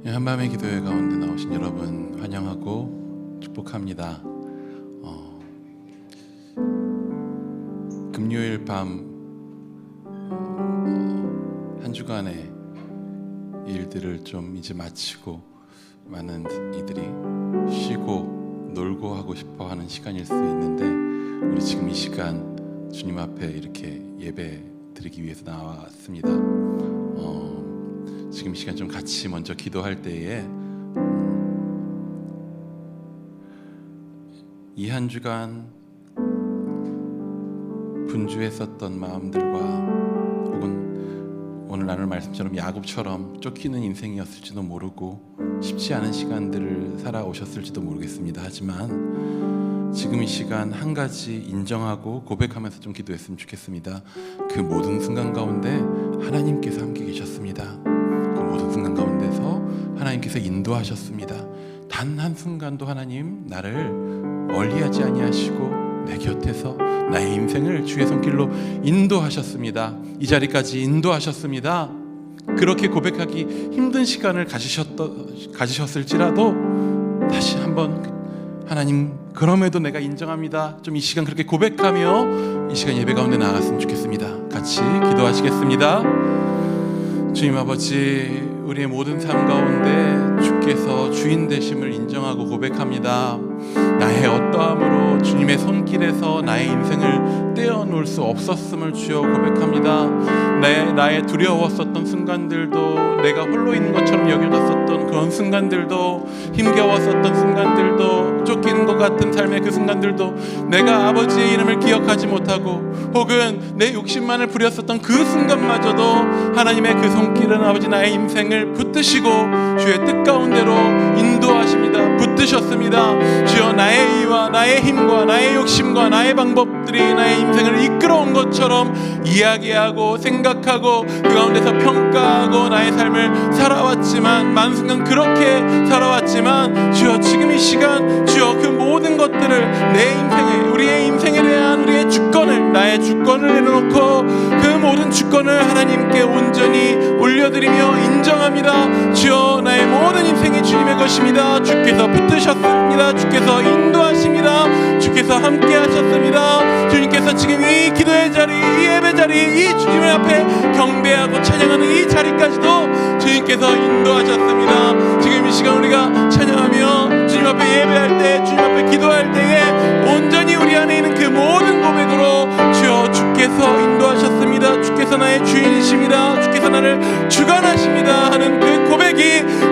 한밤의 기도회 가운데 나오신 여러분 환영하고 축복합니다. 금요일 밤 한 주간의 일들을 좀 이제 마치고 많은 이들이 쉬고 놀고 하고 싶어 하는 시간일 수 있는데, 우리 지금 이 시간 주님 앞에 이렇게 예배 드리기 위해서 나왔습니다. 지금 이 시간 좀 같이 먼저 기도할 때에 이 한 주간 분주했었던 마음들과 혹은 오늘 나눌 말씀처럼 야곱처럼 쫓기는 인생이었을지도 모르고 쉽지 않은 시간들을 살아오셨을지도 모르겠습니다. 하지만 지금 이 시간 한 가지 인정하고 고백하면서 좀 기도했으면 좋겠습니다. 그 모든 순간 가운데 하나님께서 함께 계셨습니다. 그 모든 순간 가운데서 하나님께서 인도하셨습니다. 단 한순간도 하나님 나를 멀리하지 아니하시고 내 곁에서 나의 인생을 주의 손길로 인도하셨습니다. 이 자리까지 인도하셨습니다. 그렇게 고백하기 힘든 시간을 가지셨을지라도 다시 한번 하나님, 그럼에도 내가 인정합니다. 좀 이 시간 그렇게 고백하며 이 시간 예배 가운데 나아갔으면 좋겠습니다. 같이 기도하시겠습니다. 주님 아버지, 우리의 모든 삶 가운데 주께서 주인 되심을 인정하고 고백합니다. 나의 어떠함으로 주님의 손길에서 나의 인생을 떼어놓을 수 없었음을 주여 고백합니다. 나의 두려웠었던 순간들도, 내가 홀로 있는 것처럼 여겨졌었던 그런 순간들도, 힘겨웠었던 순간들도, 쫓기는 것 같은 삶의 그 순간들도, 내가 아버지의 이름을 기억하지 못하고 혹은 내 욕심만을 부렸었던 그 순간마저도 하나님의 그 손길은 아버지 나의 인생을 붙드시고 주의 뜻 가운데로 인도하십니다. 붙드셨습니다. 주여, 나의 이와 나의 힘과 나의 욕심과 나의 방법들이 나의 인생을 이끌어온 것처럼 이야기하고 생각하고 그 가운데서 평가하고 나의 삶을 살아왔지만, 많은 순간 그렇게 살아왔지만, 주여 지금 이 시간 주여 그 모든 것들을 내 인생에, 우리의 인생에 대한 우리의 주권을, 나의 주권을 내려놓고 그 모든 주권을 하나님께 온전히 올려드리며 인정합니다. 주여, 나의 모든 인생이 주님의 것입니다. 주께서 붙드셨습니다. 주께서 인도하십니다. 주께서 함께 하셨습니다. 주님께서 지금 이 기도의 자리, 이 예배 자리, 이 주님의 앞에 경배하고 찬양하는 이 자리까지도 주님께서 인도하셨습니다. 지금 이 시간 우리가 찬양하며 주님 앞에 예배할 때, 주님 앞에 기도할 때에 온전히 우리 안에 있는 그 모든 고백으로 주여, 주께서 인도하셨습니다. 주께서 나의 주인이십니다. 주께서 나를 주관하십니다 하는 그 고백이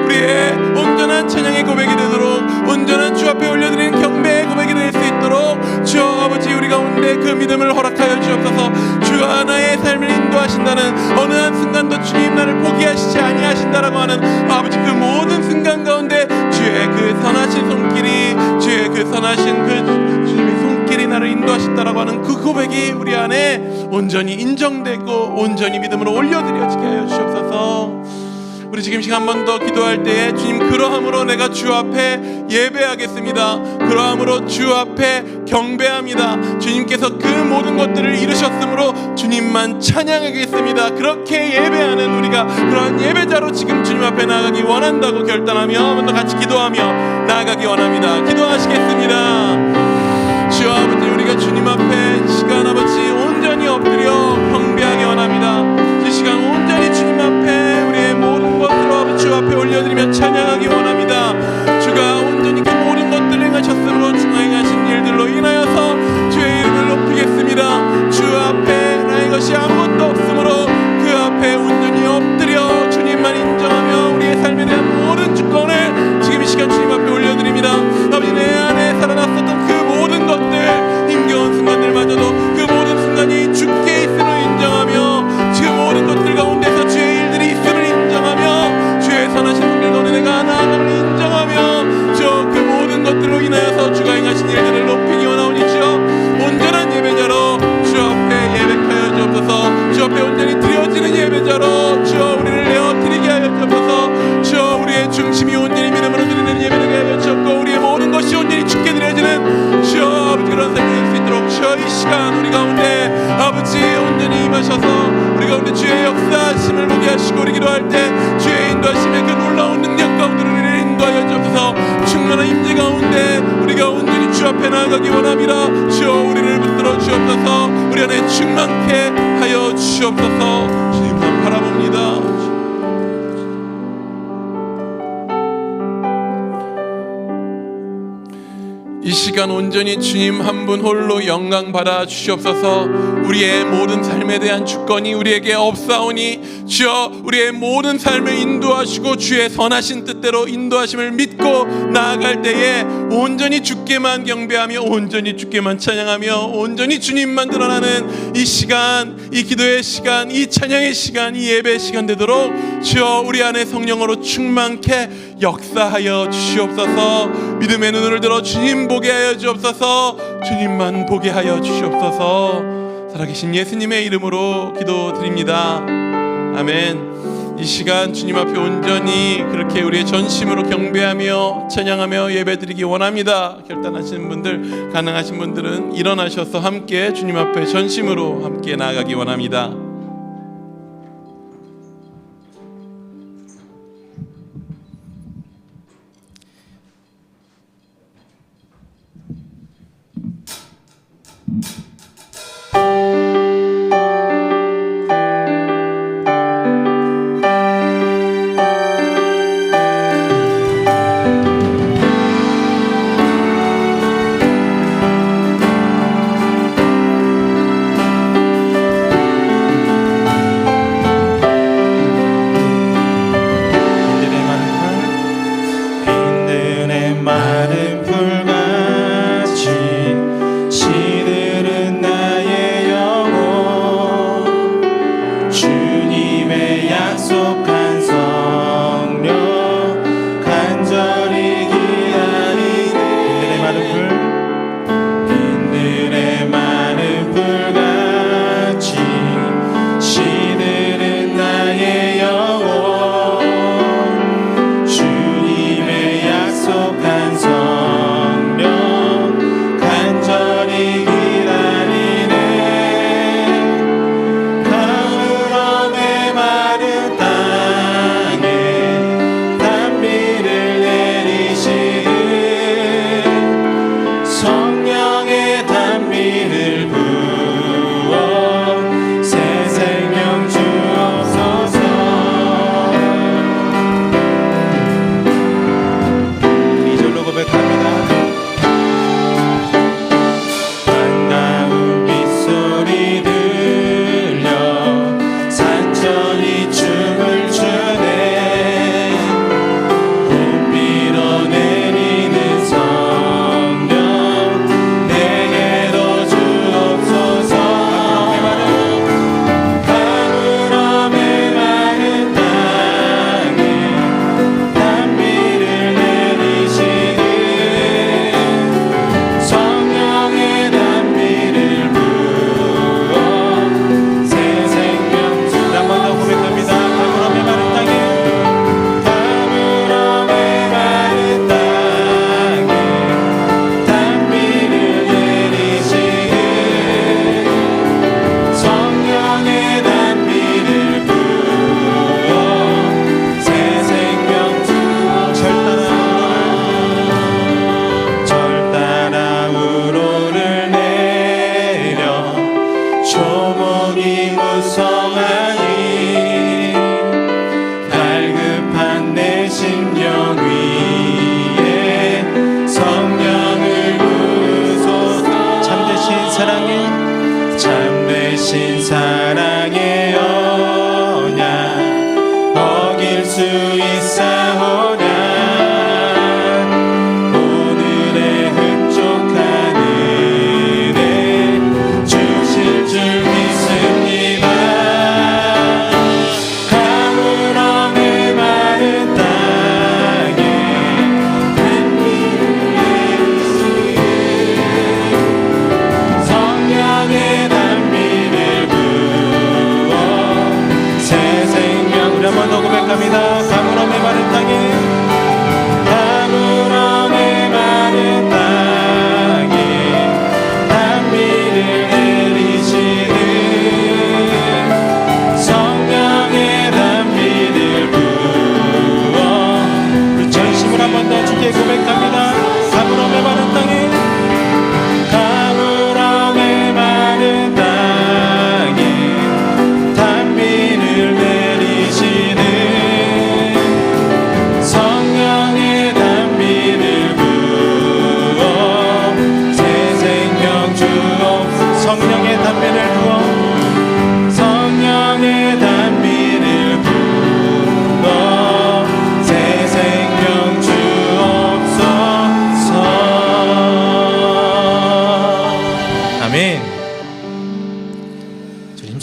우리의 온전한 찬양의 고백이 되도록, 온전한 주 앞에 올려드리는 경배의 고백이 될 수 있도록 주여 아버지, 우리 가운데 그 믿음을 허락하여 주옵소서. 주가 나의 삶을 인도하신다는, 어느 한 순간도 주님 나를 포기하시지 아니하신다라고 하는 아버지 그 모든 순간 가운데 주의 그 선하신 손길이, 주의 그 선하신 그 주님의 손길이 나를 인도하신다라고 하는 그 고백이 우리 안에 온전히 인정되고 온전히 믿음으로 올려드려지게 하여 주옵소서. 우리 지금 시간 한 번 더 기도할 때에 주님, 그러함으로 내가 주 앞에 예배하겠습니다. 그러함으로 주 앞에 경배합니다. 주님께서 그 모든 것들을 이루셨으므로 주님만 찬양하겠습니다. 그렇게 예배하는 우리가 그러한 예배자로 지금 주님 앞에 나아가기 원한다고 결단하며 한 번 더 같이 기도하며 나아가기 원합니다. 기도하시겠습니다. 주여 아버지, 우리가 주님 앞에 시간 아버지 온전히 엎드려 경배하기 원합니다. 이 시간 온전히 주님 앞에 우리의 모든 것으로 아버지 주 앞에 올려드리며 찬양하기 원합니다. 주가 온전히 그 모든 것들을 행하셨으므로 주가 행하신 일들로 인하여서 주의 이름을 높이겠습니다. 주 앞에 나의 것이 아무것도 없으므로 그 앞에 온전히 엎드려 주님만 인정하며 우리의 삶에 대한 모든 주권을 지금 이 시간 주님 앞에 올려드립니다. 아버지, 내 안에 살아났었던 그 모든 것들, 힘겨운 순간들마저도 그 모든 순간이 주께 있음을 인정하며 지금 모든 것들 가운데서 주의 일들이 있음을 인정하며 주의 선하신 분들 가운데 내가 나아감을 인정하며 주여 그 모든 것들로 인하여서 주가 행하신 일들을 높이기 원하오니 주여, 온전한 예배자로 주 앞에 예배하여 주옵소서. 주 앞에 온전히 드려지는 예배자로 주여 우리를 내어드리게 하여 주옵소서. 주여, 우리의 중심이 온전히 믿음으로 드리는 예배되게 하여 주옵고 우리의 모든 것이 온전히 주께 드려지는 주여 아버지 그런 삶이 될 수 있도록 주여 이 시간 우리 가운데 아버지 온전히 임하셔서 우리 가운데 주의 역사하심을 보게 하시고, 우리 기도할 때 주의 인도하심의 그 놀라운 능력 가운데 우리를 인도하여 주옵소서. 충만한 임재 가운데 우리가 온전히 주 앞에 나아가기 원합니다. 주여 우리를 붙들어 주옵소서. 우리 안에 충만케 하여 주옵소서. 주님만 바라봅니다. 이 시간 온전히 주님 한 분 홀로 영광 받아 주시옵소서. 우리의 모든 삶에 대한 주권이 우리에게 없사오니 주여 우리의 모든 삶을 인도하시고 주의 선하신 뜻대로 인도하심을 믿고 나아갈 때에 온전히 주께만 경배하며 온전히 주께만 찬양하며 온전히 주님만 드러나는 이 시간, 이 기도의 시간, 이 찬양의 시간, 이 예배의 시간 되도록 주여 우리 안에 성령으로 충만케 역사하여 주시옵소서. 믿음의 눈을 들어 주님 보게 하여 주옵소서. 주님만 보게 하여 주시옵소서. 살아계신 예수님의 이름으로 기도드립니다. 아멘. 이 시간 주님 앞에 온전히 그렇게 우리의 전심으로 경배하며 찬양하며 예배드리기 원합니다. 결단하시는 분들, 가능하신 분들은 일어나셔서 함께 주님 앞에 전심으로 함께 나아가기 원합니다.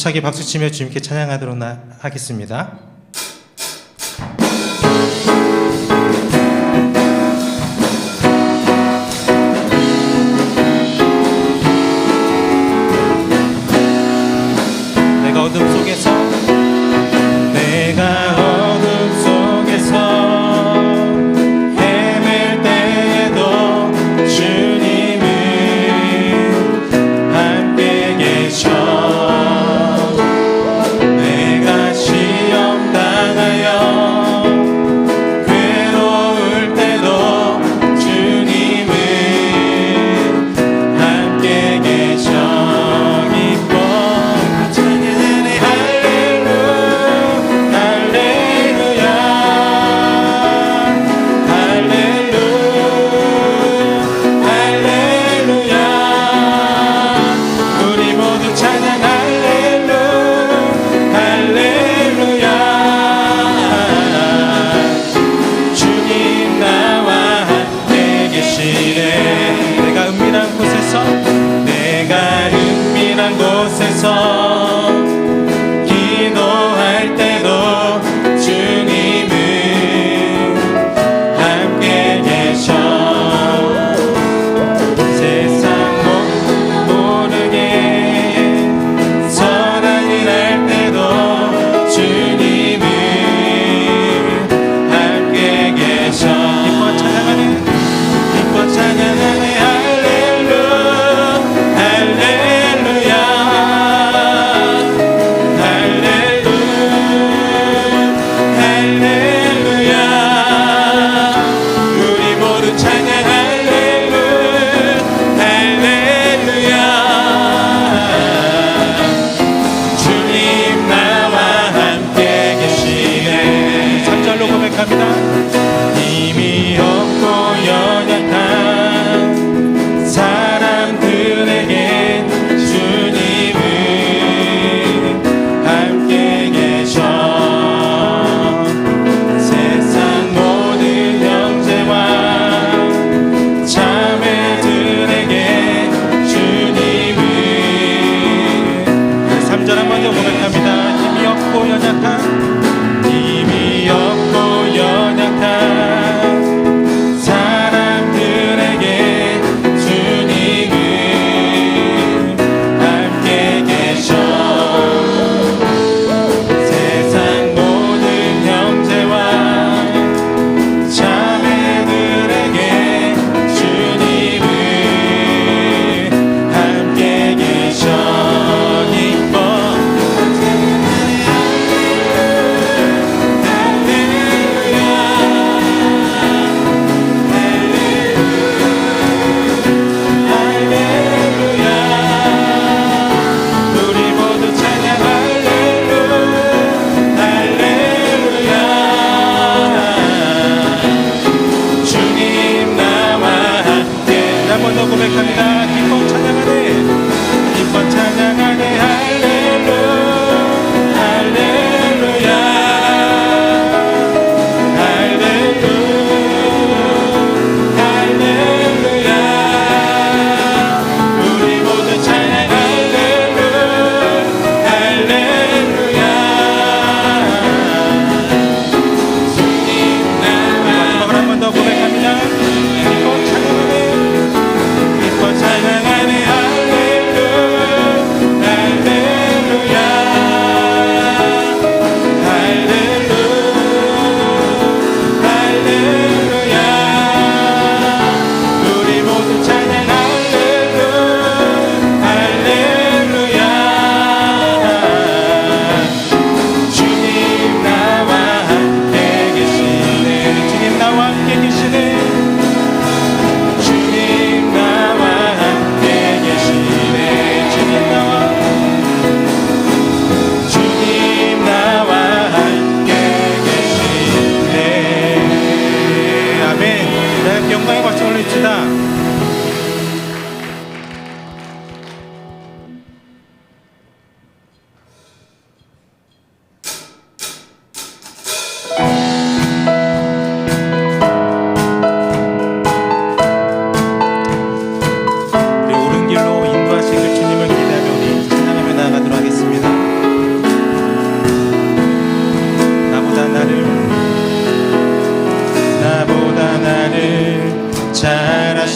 힘차게 박수치며 주님께 찬양하도록 하겠습니다. 내가 어둠 속에서 헤맬 때에도 주님은 함께 계셔. 내가 시험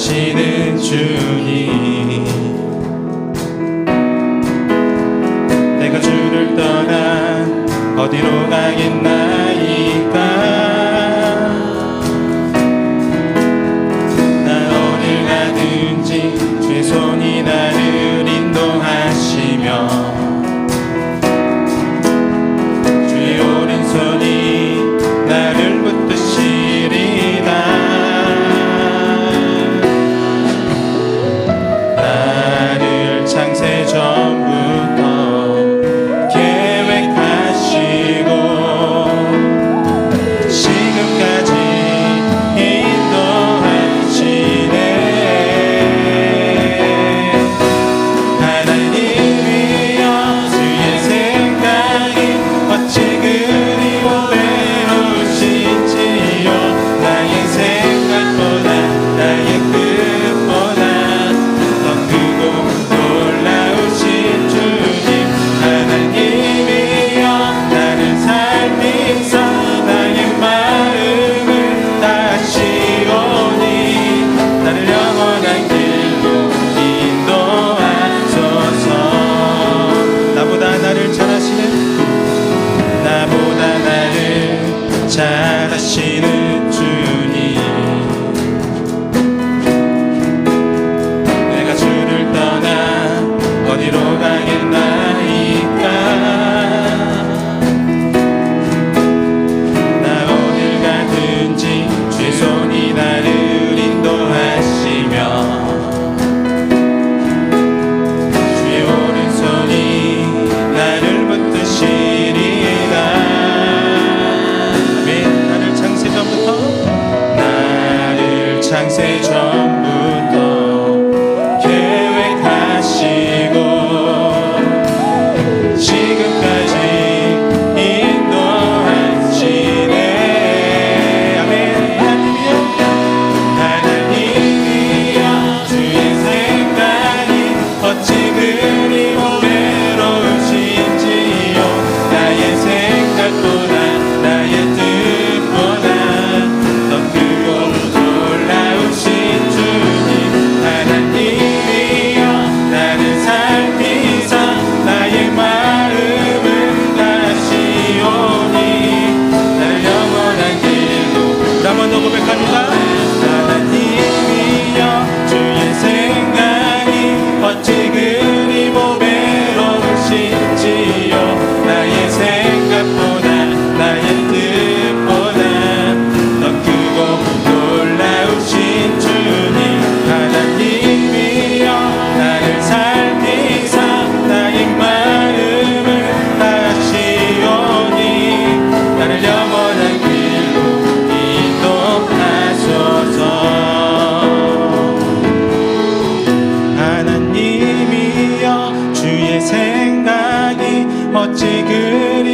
잘하시는 주님, 내가 주를 떠나 어디로 가겠나이까. 난 어딜 가든지 주의 손이 나를 인도하시며 주의 오른손이 나를 붙드시리다. 나를 창세 전부터 계획하시고 지금까지 인도하시네. 하나님이여 주의 생각이 어찌 그리 외로우신지요. 나의 생각보다 나의 뜻보다 더 크고 놀라우신 주님, 하나님이여 나를 살피사 나의 마음을 다하시오니 나를 영원한 길로 인도하소서. 나보다 나를 잘하시는 주님, 내가 주를 떠나 어디로 가겠나이까. 나 어딜 가든지 주의 손이 나를 인도하시며 주의 오른손이 나를 붙드시리라. 아멘. 나를 창세 전부터 계획하시고 지금까지 인도하시네. 아멘. 하나님이여 주의 생각이 어찌 그리 외로우신지요. 나의 생각보다 나의 뜻보다 더 크고 놀라우신 주님, 하나님이여 나를 살피사 나의 마음을 다하시오니 나를 영원한 길로. 한번 더 고백합니다. 하나님이여 주의 생각이 어찌 그리 외로우신지요. 나의 생각보다 나의 뜻보다 더 크고 놀라우신 주님, 하나님이여 나를 살피사 나의 마음을 다하시오니 나를 영원한 길로 인도하소서. 하나님이여 주의 생각이 어찌 그리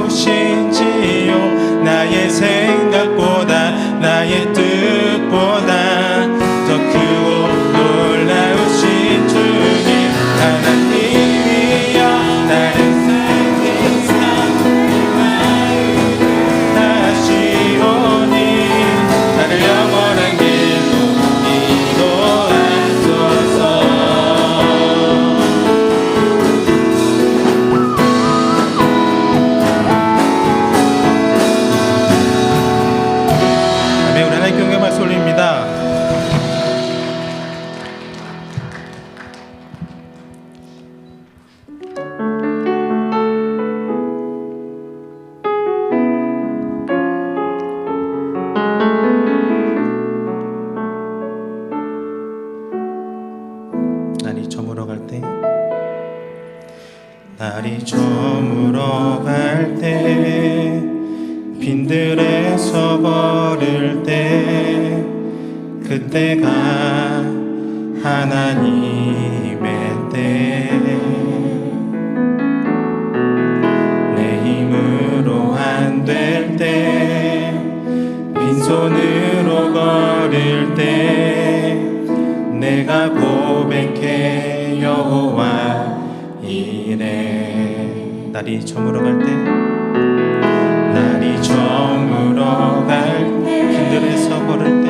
외로우신지요. 나의 생각보다 나의 뜻보다 더 크고 놀라우신 주님, 하나님이여 나를 살피사 다하시오니 나를 영원한 길로 인도하소서. 아멘. 우리 하나님 경배 말씀 올립니다. 날이 저물어 갈 때, 날이 저물어 갈 때, 빈들에 서버릴 때, 그때가 하나님의 때. 내 힘으로 안 될 때, 빈손으로 걸을 때, 내가 고백해 여호와 이래. 날이 저물어 갈 때, 날이 저물어 갈 때, 빈들에서 걸을 때,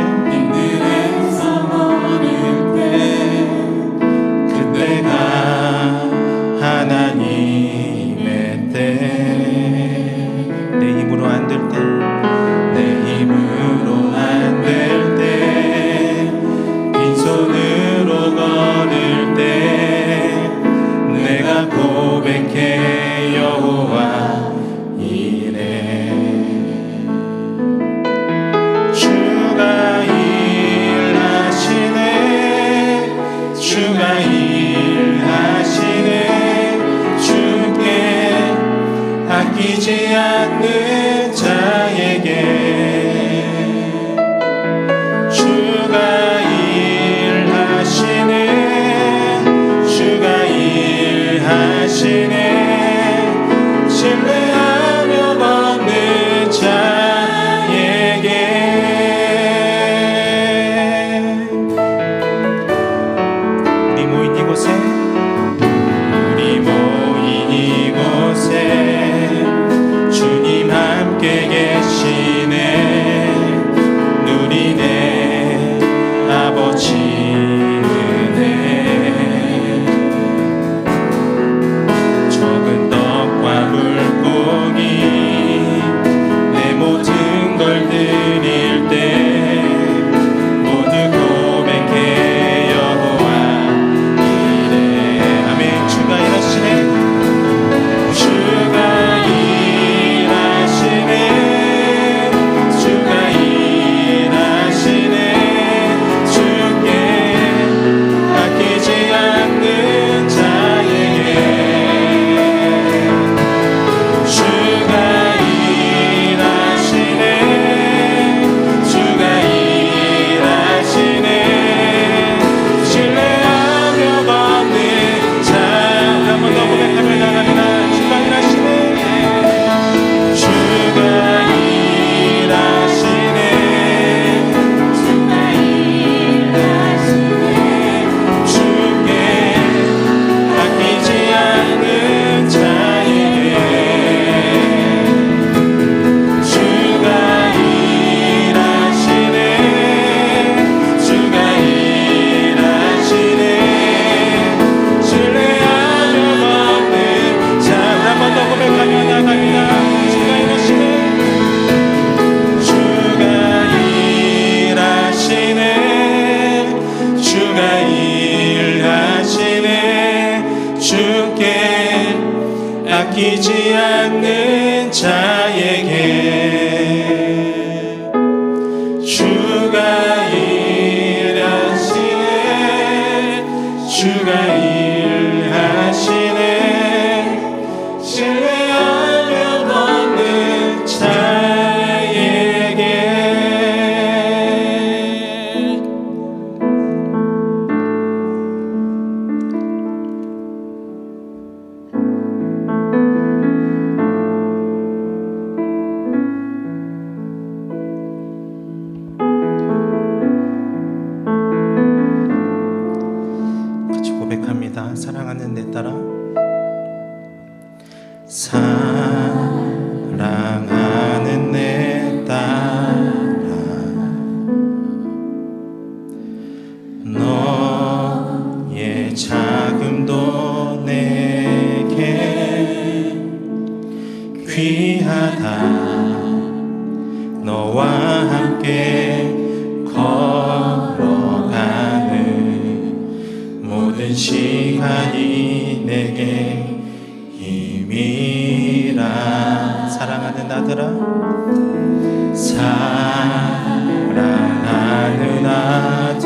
아끼지 않는 자에게 주가 일하시네 주가 일하시네 신뢰하며 걷는 자에게 우리 모인 이곳에 주님 함께 계시네 누리네 아버지 은혜 적은 떡과 물고기 내 모든 걸 드릴 때 모두 고백해 여호와 이래 아멘 주가 일하시네 주가 일하시네 주가 일하시네 주께 아끼지 않는 자에게 주가 일하시네 주가 일하시네 신뢰하며 걷는 자 한 번 더 고백하며 나갑니다 주가 일하시네 주가 일하시네 주가 일하시네 주께 아끼지 않는 자에게 주가 일하시네 주가 일하시네 신뢰하며 걷는 자 한 번 더 고백하며 나갑니다 주가 일하시네 주가 일하시네 주가 일하시네 주께 아끼지 않는 자에게 주가 일하시네 주가 일하시네 신뢰하며 걷는 자에게 같이 고백합니다. 사랑하는 내 딸아 사랑하는 내 딸아 너의 자금도 내게 귀하다 너와 함께 걸어가는 모든 시간이 내게 힘이라 사랑하는 아들아 사랑하는 아들아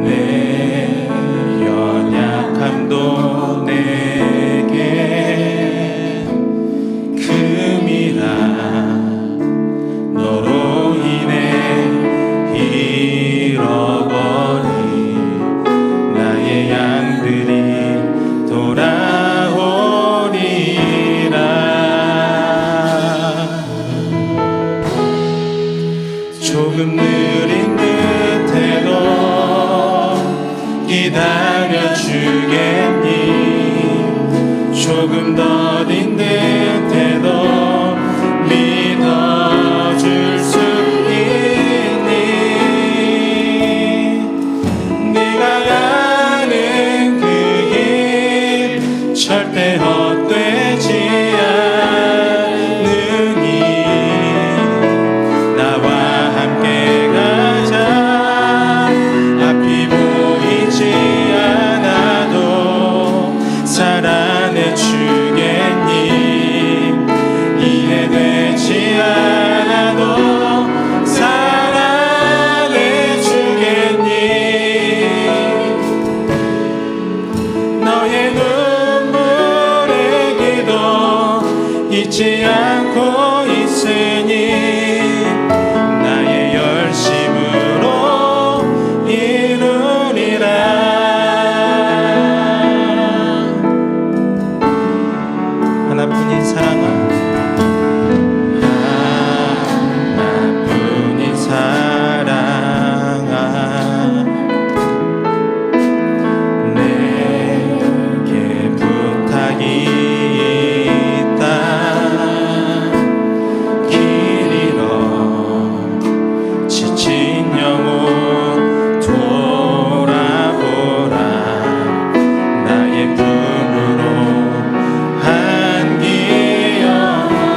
내 연약함도 내게 금이라 너로 인해 잃어버린 나의 양들이 돌아오리라 조금 느린 듯해도 기다려주겠니 조금 더딘 듯해도 믿어줄 수 있니 네가 가는 그 길 절대 헛되지 않으니 나와 함께 가자 앞이 보이지 않아도 살아내 주겠니 이해되지 않아도 사랑해 주겠니 너의 눈 잊지 않고 있으니 나의 열심으로 이루리라. 하나뿐인 사랑아, 하나뿐인 사랑아, 내게 부탁이 있다. 길 잃어 지친 영혼 돌아보라. 나의 품으로 안기어.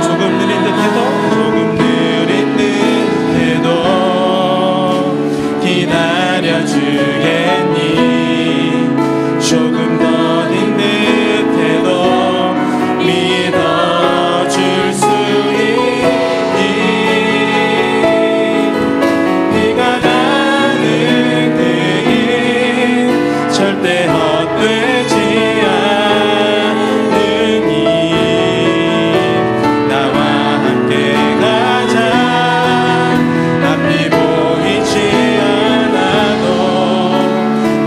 조금 느린 듯해도 기다려주겠니? 조금 더딘 듯해도 믿어줄 수 있니? 네가 가는 그 길 절대 헛되지 않으니 나와 함께 가자. 앞이 보이지 않아도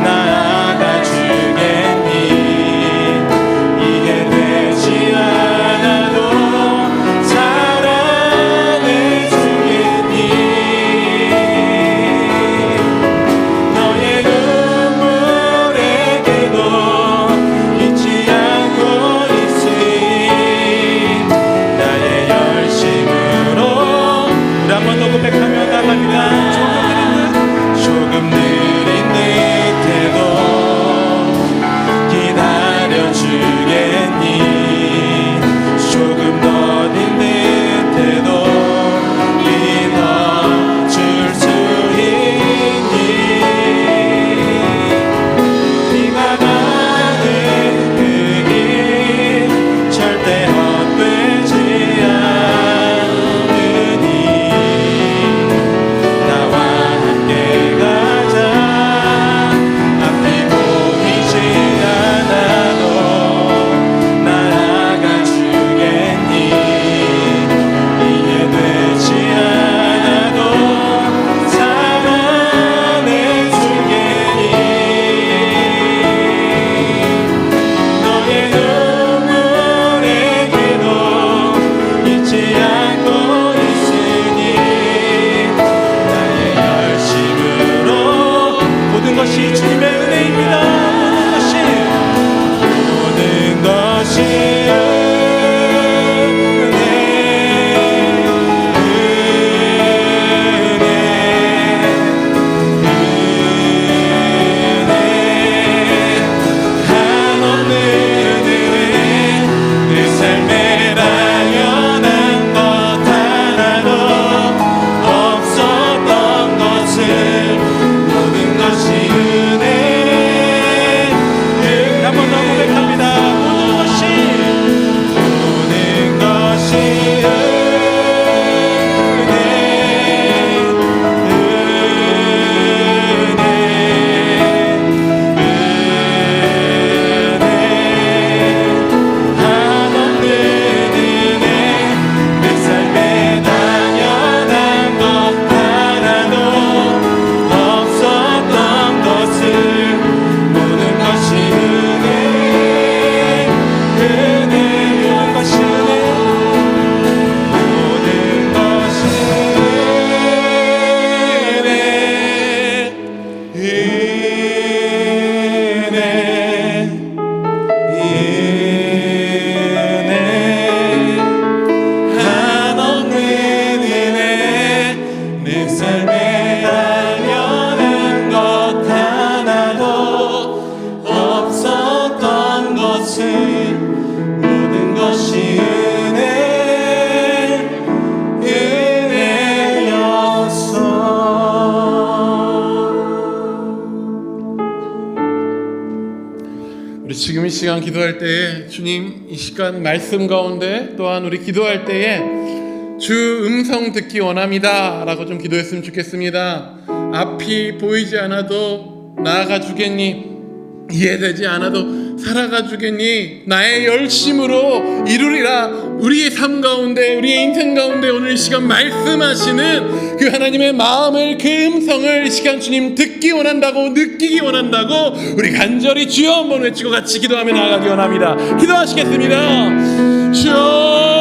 나아가 주겠니? 이해되지 않아도 사랑해 주겠니? 너의 눈물에게도 잊지 않고 있으니 나의 열심으로. 한 번 더 고백하며 나갑니다. 조금 느린 듯해도 기다려주겠니? 조금 더딘 듯해도 믿어줄 수 있니? 네가 가는 그 길 절대 헛되지 않으니 나와 함께 가자. 앞이 보이지 않아도 나아가 주겠니? 이해되지 않아도 사랑해 주겠니? 너의 눈물에게도 잊지 않고 있으니 나의 열심으로. 모든 것이 주님의 은혜입니다. 모든 것이 은혜, 한없는 은혜. 내 삶에 당연한 것 하나도 없었던 것을 모든 것이 은혜. 한 번 더 고백합니다. 모든 것이 은혜, 한없는 은혜. 내 삶에 당연한 것 하나도 없었던 것을 모든 것이 은혜, 은혜. 모든 것이 은혜, 모든 것이 은혜, 은혜, 한없는 은혜. 내 삶에 당연한 것 하나도 없었던 것을 모든 것이 은혜, 은혜였어. 우리 지금 이 시간 기도할 때에 주님 이 시간 말씀 가운데 또한 우리 기도할 때에 주 음성 듣기 원합니다 라고 좀 기도했으면 좋겠습니다. 앞이 보이지 않아도 나아가 주겠니? 이해되지 않아도 살아가 주겠니? 나의 열심으로 이루리라. 우리의 삶 가운데, 우리의 인생 가운데 오늘 이 시간 말씀하시는 그 하나님의 마음을, 그 음성을 이 시간 주님 듣기 원한다고, 느끼기 원한다고 우리 간절히 주여 한번 외치고 같이 기도하며 나아가기 원합니다. 기도하시겠습니다. 주여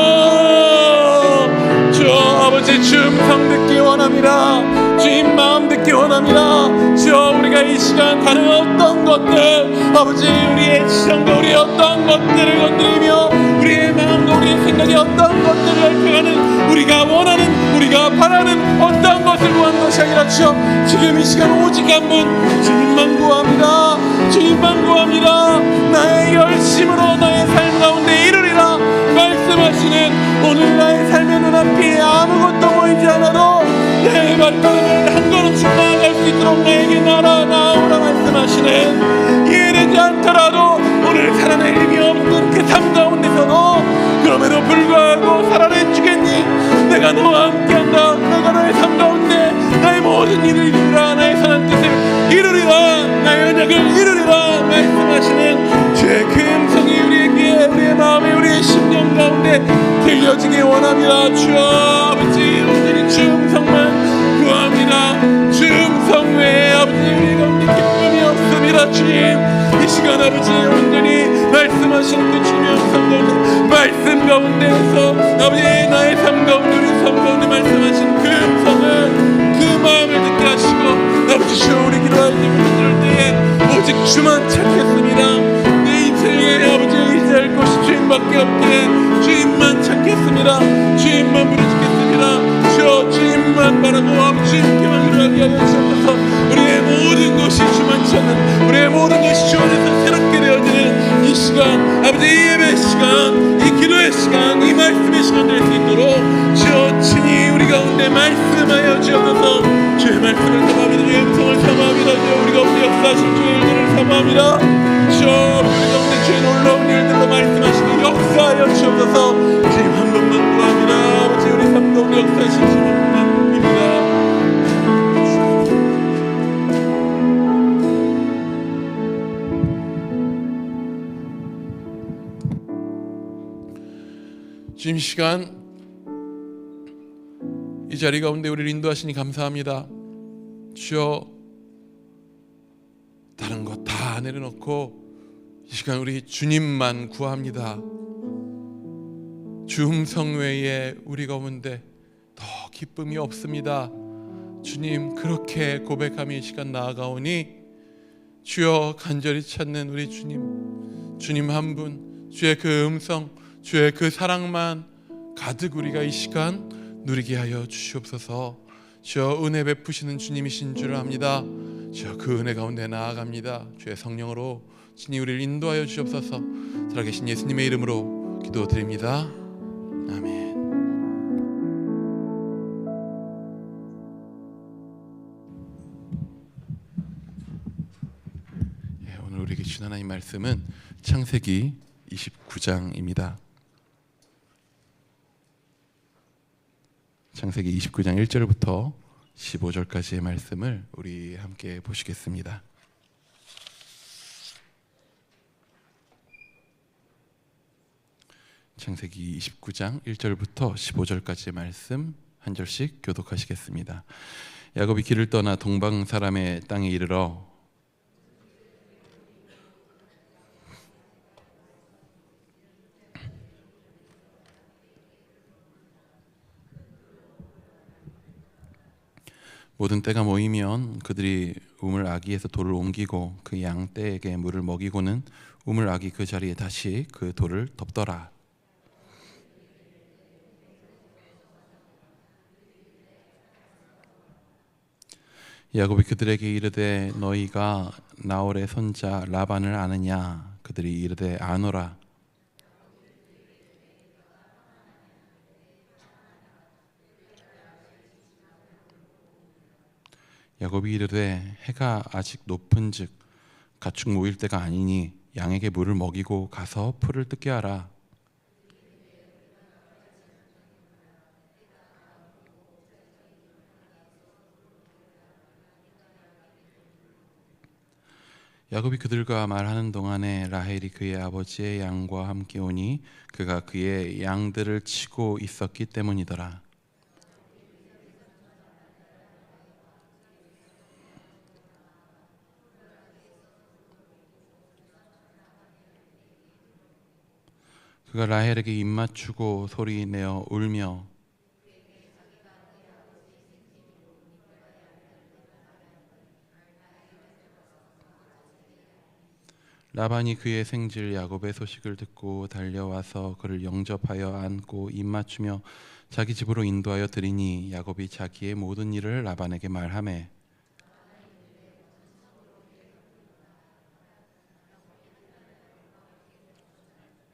아버지, 주 음성 듣기 원합니다. 주님 마음 듣기 원합니다. 주여 우리가 이 시간 가는 어떤 것들, 아버지 우리의 지성과 우리의 어떤 것들을 건드리며 우리의 마음과 우리의 생각이 어떤 것들을 넓혀가는, 우리가 원하는, 우리가 바라는 어떤 것을 구하는 것이 아니라 주여 지금 이 시간 오직 한 분 주님만 구합니다. 주님만 구합니다. 나의 열심으로 나의 삶 가운데 이루리라 말씀하시는 오늘 나의 삶의 눈앞에 아무것도 보이지 않아도 내 발걸음을 한 걸음씩 나아갈 수 있도록 나에게 나오라 말씀하시는, 이해되지 않더라도 오늘 살아낼 힘이 없는 그 삶 가운데서도 그럼에도 불구하고 살아내주겠니? 내가 너와 함께한다. 내가 너의 삶 가운데 나의 모든 일을 이루리라. 나의 선한 뜻을 이루리라. 나의 언약을 이루리라 말씀하시는 주의 그 음성이 우리의 귀에, 우리의 마음에, 우리의 심령 가운데 들려지기 원합니다. 주여 아버지, 오늘이 주 음성만 구합니다. 주 음성 외에 아버지 우리 가운데 기쁨이 없습니다. 주님 이 시간 아버지 온전히 말씀하시는 그 주님의 음성 가운데, 말씀 가운데에서 아버지 나의 삶 가운데, 우리 삶 가운데 말씀하신 그 음성을, 그 마음을 듣게 하시고 아버지 주여 우리 기도할 때, 그럴 때에 오직 주만 찾겠습니다. 내 인생에 아버지 의지할 곳이 주님밖에 없기에 주님만 찾겠습니다. 주님만 부르짖겠습니다. 주여 주님만 바라고 아버지 주님께만 의뢰하게 하여 주옵소서. 우리의 모든 것이 주만 찾는, 우리의 모든 것이 주 안에서 새롭게 되어지는 이 시간, 아버지 이 예배 시간, 이 기도의 시간, 이 말씀의 시간 될 수 있도록 주여 친히 우리 가운데 말씀하여 주옵소서. 주의 말씀을 사모합니다. 주의 음성을 사모합니다. 주여 우리 가운데 역사하신 주의 일들을 사모합니다. 주여 우리 가운데 주의 놀라운 일들로 말씀하시는 역사하여 주옵소서. 주님 한 번만 구합니다. 아버지 우리 삶 가운데 역사하신 주님 한 번만 빕니다. 주님 시간 이 자리 가운데 우리를 인도하시니 감사합니다. 주여 다른 것 다 내려놓고 이 시간 우리 주님만 구합니다. 주 음성 외에 우리 가운데 더 기쁨이 없습니다. 주님 그렇게 고백하며 이 시간 나아가오니 주여 간절히 찾는 우리 주님, 주님 한 분, 주의 그 음성, 주의 그 사랑만 가득 우리가 이 시간 누리게 하여 주시옵소서. 주여 은혜 베푸시는 주님이신 줄 압니다. 주여 그 은혜 가운데 나아갑니다. 주의 성령으로 친히 우리를 인도하여 주시옵소서. 살아계신 예수님의 이름으로 기도드립니다. 아멘. 오늘 우리에게 주신 하나님 말씀은 창세기 29장입니다. 창세기 29장 1절부터 15절까지의 말씀을 우리 함께 보시겠습니다. 창세기 29장 1절부터 15절까지의 말씀 한 절씩 교독하시겠습니다. 야곱이 길을 떠나 동방 사람의 땅에 이르러 모든 때가 모이면 그들이 우물 아기에서 돌을 옮기고 그 양떼에게 물을 먹이고는 우물 아기 그 자리에 다시 그 돌을 덮더라. 야곱이 그들에게 이르되 너희가 나홀의 손자 라반을 아느냐? 그들이 이르되 아노라. 야곱이 이르되 해가 아직 높은즉 가축 모일 때가 아니니 양에게 물을 먹이고 가서 풀을 뜯게 하라. 야곱이 그들과 말하는 동안에 라헬이 그의 아버지의 양과 함께 오니 그가 그의 양들을 치고 있었기 때문이더라. 그가 라헬에게 입맞추고 소리내어 울며 라반이 그의 생질 야곱의 소식을 듣고 달려와서 그를 영접하여 안고 입맞추며 자기 집으로 인도하여 드리니 야곱이 자기의 모든 일을 라반에게 말하매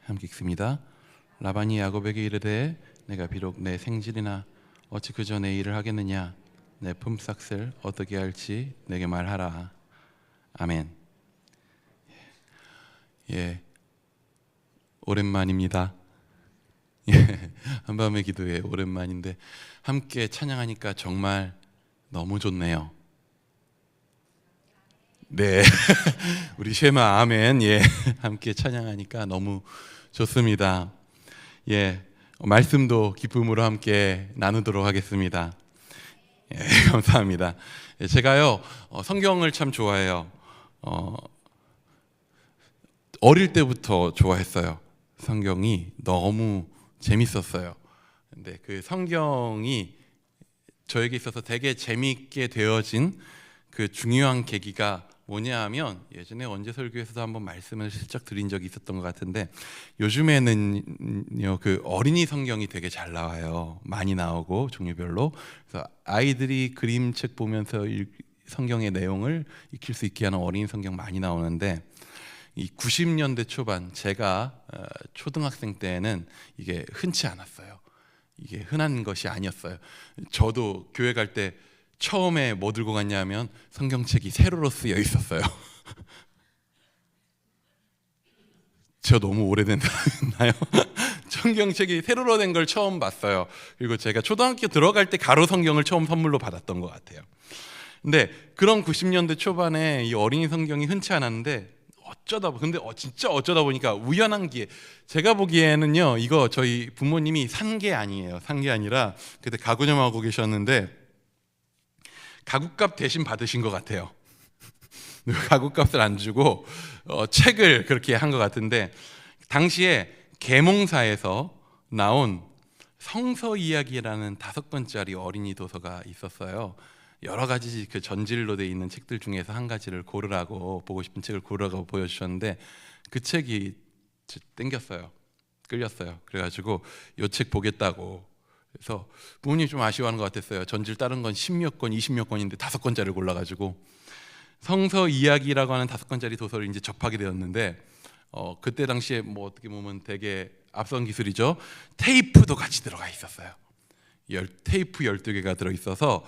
함께 읽습니다. 라반이 야곱에게 이르되 내가 비록 내 생질이나 어찌 그저 내 일을 하겠느냐 내 품삯을 어떻게 할지 내게 말하라. 아멘. 예, 오랜만입니다. 예, 한밤의 기도회 오랜만인데 함께 찬양하니까 정말 너무 좋네요. 네, 우리 쉐마 아멘. 예, 함께 찬양하니까 너무 좋습니다. 예, 말씀도 기쁨으로 함께 나누도록 하겠습니다. 예, 감사합니다. 예, 제가요 성경을 참 좋아해요. 어릴 때부터 좋아했어요. 성경이 너무 재밌었어요. 근데 그 성경이 저에게 있어서 되게 재미있게 되어진 그 중요한 계기가 뭐냐 하면 예전에 언제 설교에서도 한번 말씀을 슬쩍 드린 적이 있었던 것 같은데 요즘에는요 그 어린이 성경이 되게 잘 나와요. 많이 나오고 종류별로. 그래서 아이들이 그림책 보면서 성경의 내용을 익힐 수 있게 하는 어린이 성경 많이 나오는데 이 90년대 초반 제가 초등학생 때는 이게 흔치 않았어요. 이게 흔한 것이 아니었어요. 저도 교회 갈 때 처음에 뭐 들고 갔냐면 성경책이 세로로 쓰여 있었어요. 저 너무 오래됐나요? 성경책이 세로로 된 걸 처음 봤어요. 그리고 제가 초등학교 들어갈 때 가로 성경을 처음 선물로 받았던 것 같아요. 근데 그런 90년대 초반에 이 어린이 성경이 흔치 않았는데 진짜 어쩌다 보니까 우연한 기회. 제가 보기에는요 이거 저희 부모님이 산 게 아니에요. 산 게 아니라 그때 가구점하고 계셨는데 가구값 대신 받으신 것 같아요. 가구값을 안 주고 책을 그렇게 한 것 같은데 당시에 계몽사에서 나온 성서 이야기라는 5권짜리 어린이 도서가 있었어요. 여러 가지 그 전질로 돼 있는 책들 중에서 한 가지를 고르라고 보고 싶은 책을 고르라고 보여주셨는데 그 책이 땡겼어요. 끌렸어요. 그래가지고 이 책 보겠다고. 그래서 부모님이 좀 아쉬워하는 것 같았어요. 전질 다른 건 10몇 권, 20몇 권인데 5권짜리를 골라가지고 성서 이야기라고 하는 5권짜리 도서를 이제 접하게 되었는데 그때 당시에 뭐 어떻게 보면 되게 앞선 기술이죠. 테이프도 같이 들어가 있었어요. 테이프 12개가 들어있어서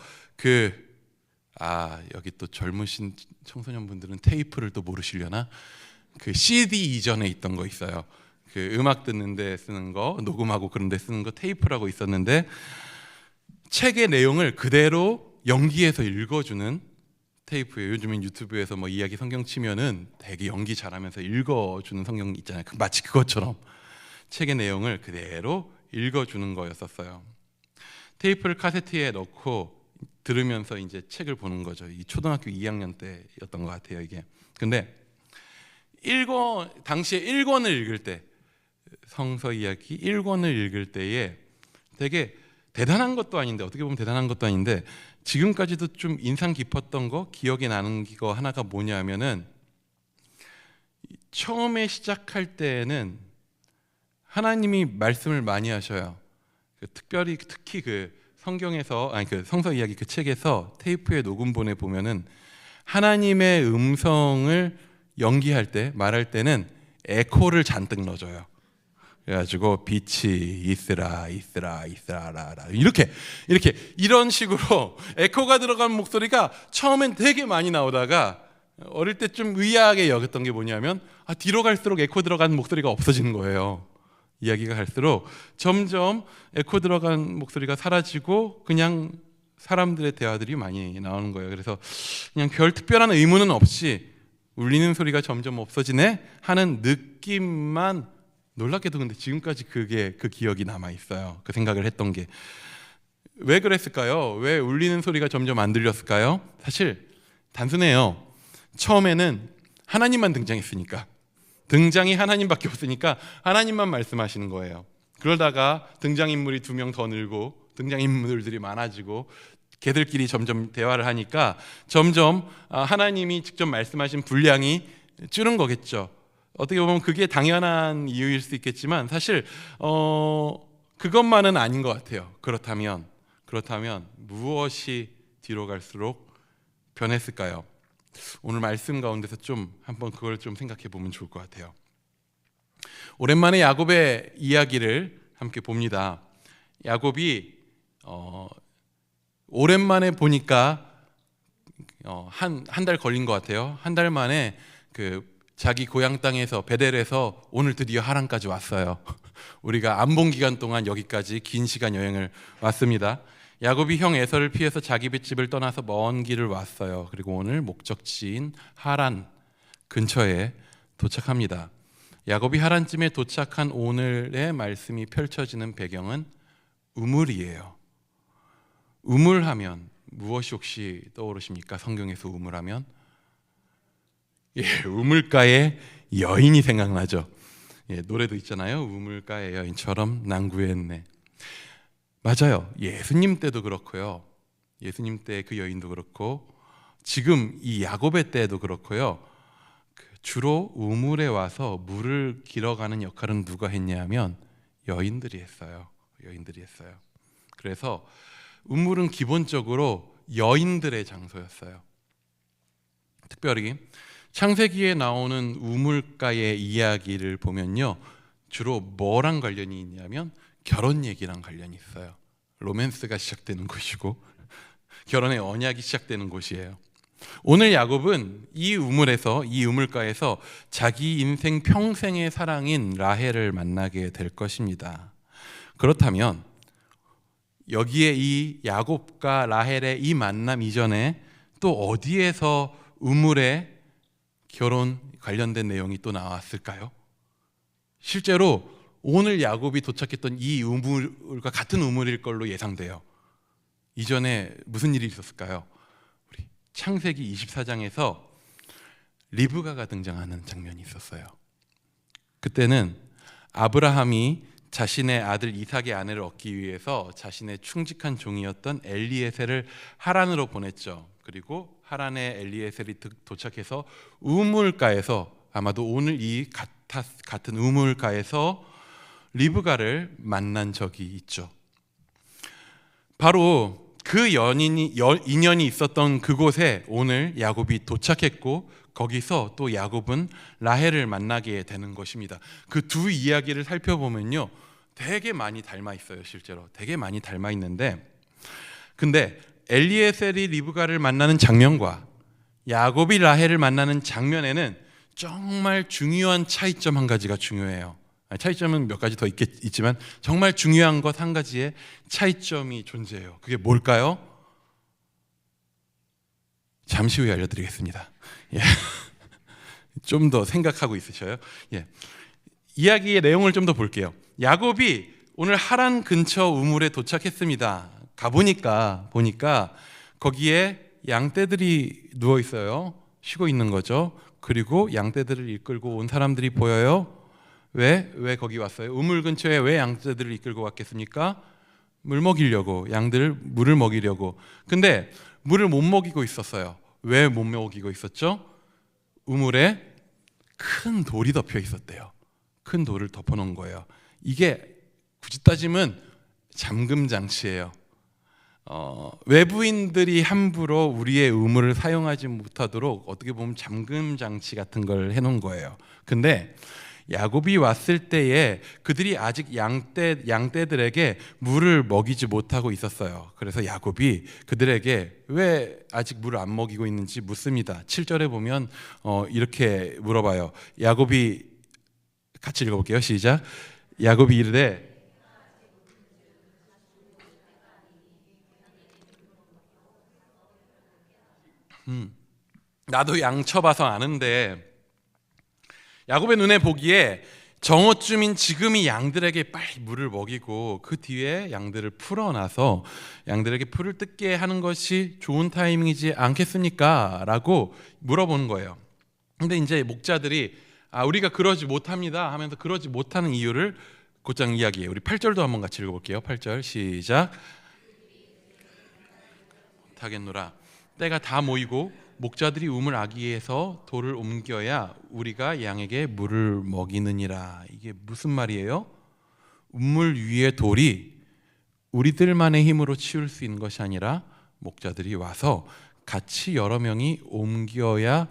여기 또 젊으신 청소년분들은 테이프를 또 모르시려나? 그 CD 이전에 있던 거 있어요. 그 음악 듣는 데 쓰는 거, 녹음하고 그런 데 쓰는 거 테이프라고 있었는데 책의 내용을 그대로 연기해서 읽어주는 테이프예요. 요즘엔 유튜브에서 뭐 이야기 성경 치면은 되게 연기 잘하면서 읽어주는 성경 있잖아요. 마치 그것처럼 책의 내용을 그대로 읽어주는 거였었어요. 테이프를 카세트에 넣고 들으면서 이제 책을 보는 거죠. 이 초등학교 2학년 때였던 것 같아요, 이게. 근데 당시에 1권을 읽을 때, 성서 이야기 1권을 읽을 때에 되게 대단한 것도 아닌데, 어떻게 보면 대단한 것도 아닌데 지금까지도 좀 인상 깊었던 거, 기억에 나는 거 하나가 뭐냐면은 처음에 시작할 때는 하나님이 말씀을 많이 하셔요. 특히 그 성경에서 그 성서 이야기 그 책에서 테이프의 녹음본에 보면은 하나님의 음성을 연기할 때 말할 때는 에코를 잔뜩 넣어줘요. 그래가지고 빛이 있으라 이렇게 이런 식으로 에코가 들어간 목소리가 처음엔 되게 많이 나오다가 어릴 때 좀 의아하게 여겼던 게 뭐냐면 뒤로 갈수록 에코 들어간 목소리가 없어지는 거예요. 이야기가 갈수록 점점 에코 들어간 목소리가 사라지고 그냥 사람들의 대화들이 많이 나오는 거예요. 그래서 그냥 별 특별한 의무는 없이 울리는 소리가 점점 없어지네 하는 느낌만, 놀랍게도 근데 지금까지 그 기억이 남아 있어요. 그 생각을 했던 게 왜 그랬을까요? 왜 울리는 소리가 점점 안 들렸을까요? 사실 단순해요. 처음에는 하나님만 등장했으니까, 등장이 하나님밖에 없으니까 하나님만 말씀하시는 거예요. 그러다가 등장인물이 2명 더 늘고 등장인물들이 많아지고 걔들끼리 점점 대화를 하니까 점점 하나님이 직접 말씀하신 분량이 줄은 거겠죠. 어떻게 보면 그게 당연한 이유일 수 있겠지만 사실 그것만은 아닌 것 같아요. 그렇다면 무엇이 뒤로 갈수록 변했을까요? 오늘 말씀 가운데서 좀 한번 그걸 좀 생각해 보면 좋을 것 같아요. 오랜만에 야곱의 이야기를 함께 봅니다. 야곱이 오랜만에 보니까 한 달 걸린 것 같아요. 한 달 만에 그 자기 고향 땅에서 베델에서 오늘 드디어 하란까지 왔어요. 우리가 안 본 기간 동안 여기까지 긴 시간 여행을 왔습니다. 야곱이 형 에서를 피해서 자기 집을 떠나서 먼 길을 왔어요. 그리고 오늘 목적지인 하란 근처에 도착합니다. 야곱이 하란쯤에 도착한 오늘의 말씀이 펼쳐지는 배경은 우물이에요. 우물하면 무엇이 혹시 떠오르십니까? 성경에서 우물하면 우물가의 여인이 생각나죠. 노래도 있잖아요. 우물가의 여인처럼 난 구했네. 맞아요. 예수님 때도 그렇고요. 예수님 때 그 여인도 그렇고 지금 이 야곱의 때도 그렇고요. 주로 우물에 와서 물을 길어가는 역할은 누가 했냐면 여인들이 했어요. 그래서 우물은 기본적으로 여인들의 장소였어요. 특별히 창세기에 나오는 우물가의 이야기를 보면요, 주로 뭐랑 관련이 있냐면 결혼 얘기랑 관련이 있어요. 로맨스가 시작되는 곳이고 결혼의 언약이 시작되는 곳이에요. 오늘 야곱은 이 우물에서, 이 우물가에서 자기 인생 평생의 사랑인 라헬을 만나게 될 것입니다. 그렇다면 여기에 이 야곱과 라헬의 이 만남 이전에 또 어디에서 우물에 결혼 관련된 내용이 또 나왔을까요? 실제로 오늘 야곱이 도착했던 이 우물과 같은 우물일 걸로 예상돼요. 이전에 무슨 일이 있었을까요? 우리 창세기 24장에서 리브가가 등장하는 장면이 있었어요. 그때는 아브라함이 자신의 아들 이삭의 아내를 얻기 위해서 자신의 충직한 종이었던 엘리에셀을 하란으로 보냈죠. 그리고 하란의 엘리에셀이 도착해서 우물가에서, 아마도 오늘 이 같은 우물가에서 리브가를 만난 적이 있죠. 바로 그 인연이 있었던 그곳에 오늘 야곱이 도착했고, 거기서 또 야곱은 라헬을 만나게 되는 것입니다. 그 두 이야기를 살펴보면요, 되게 많이 닮아 있어요. 실제로 되게 많이 닮아 있는데, 근데 엘리에셀이 리브가를 만나는 장면과 야곱이 라헬을 만나는 장면에는 정말 중요한 차이점 한 가지가 중요해요. 차이점은 몇 가지 더 있지만 정말 중요한 것 한 가지의 차이점이 존재해요. 그게 뭘까요? 잠시 후에 알려드리겠습니다. 좀 더 생각하고 있으셔요. 이야기의 내용을 좀 더 볼게요. 야곱이 오늘 하란 근처 우물에 도착했습니다. 가보니까 거기에 양떼들이 누워 있어요. 쉬고 있는 거죠. 그리고 양떼들을 이끌고 온 사람들이 보여요. 왜 거기 왔어요? 우물 근처에 왜 양떼들을 이끌고 왔겠습니까? 물 먹이려고, 양들 물을 먹이려고. 근데 물을 못 먹이고 있었어요. 왜 못 먹이고 있었죠? 우물에 큰 돌이 덮여 있었대요. 큰 돌을 덮어놓은 거예요. 이게 굳이 따지면 잠금 장치예요. 외부인들이 함부로 우리의 우물을 사용하지 못하도록 어떻게 보면 잠금 장치 같은 걸 해놓은 거예요. 근데 야곱이 왔을 때에 그들이 아직 양떼들에게 물을 먹이지 못하고 있었어요. 그래서 야곱이 그들에게 왜 아직 물을 안 먹이고 있는지 묻습니다. 7절에 보면 이렇게 물어봐요. 야곱이, 같이 읽어볼게요. 시작. 야곱이 이르되 나도 양 쳐봐서 아는데 야곱의 눈에 보기에 정오쯤인 지금이 양들에게 빨리 물을 먹이고 그 뒤에 양들을 풀어놔서 양들에게 풀을 뜯게 하는 것이 좋은 타이밍이지 않겠습니까? 라고 물어보는 거예요. 근데 이제 목자들이 우리가 그러지 못합니다 하면서 그러지 못하는 이유를 곧장 이야기해요. 우리 8절도 한번 같이 읽어볼게요. 8절 시작. 못하겠노라. 때가 다 모이고 목자들이 우물 아기에서 돌을 옮겨야 우리가 양에게 물을 먹이느니라. 이게 무슨 말이에요? 우물 위의 돌이 우리들만의 힘으로 치울 수 있는 것이 아니라 목자들이 와서 같이 여러 명이 옮겨야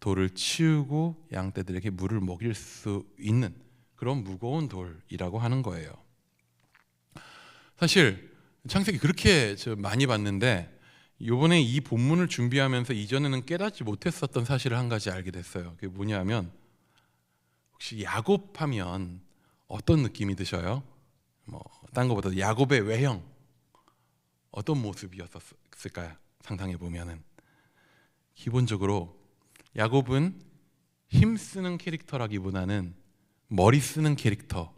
돌을 치우고 양떼들에게 물을 먹일 수 있는 그런 무거운 돌이라고 하는 거예요. 사실 창세기 그렇게 많이 봤는데 이번에 이 본문을 준비하면서 이전에는 깨닫지 못했었던 사실을 한 가지 알게 됐어요. 그게 뭐냐면 혹시 야곱하면 어떤 느낌이 드셔요? 딴 거보다 야곱의 외형 어떤 모습이었을까요? 상상해 보면은 기본적으로 야곱은 힘쓰는 캐릭터라기보다는 머리 쓰는 캐릭터로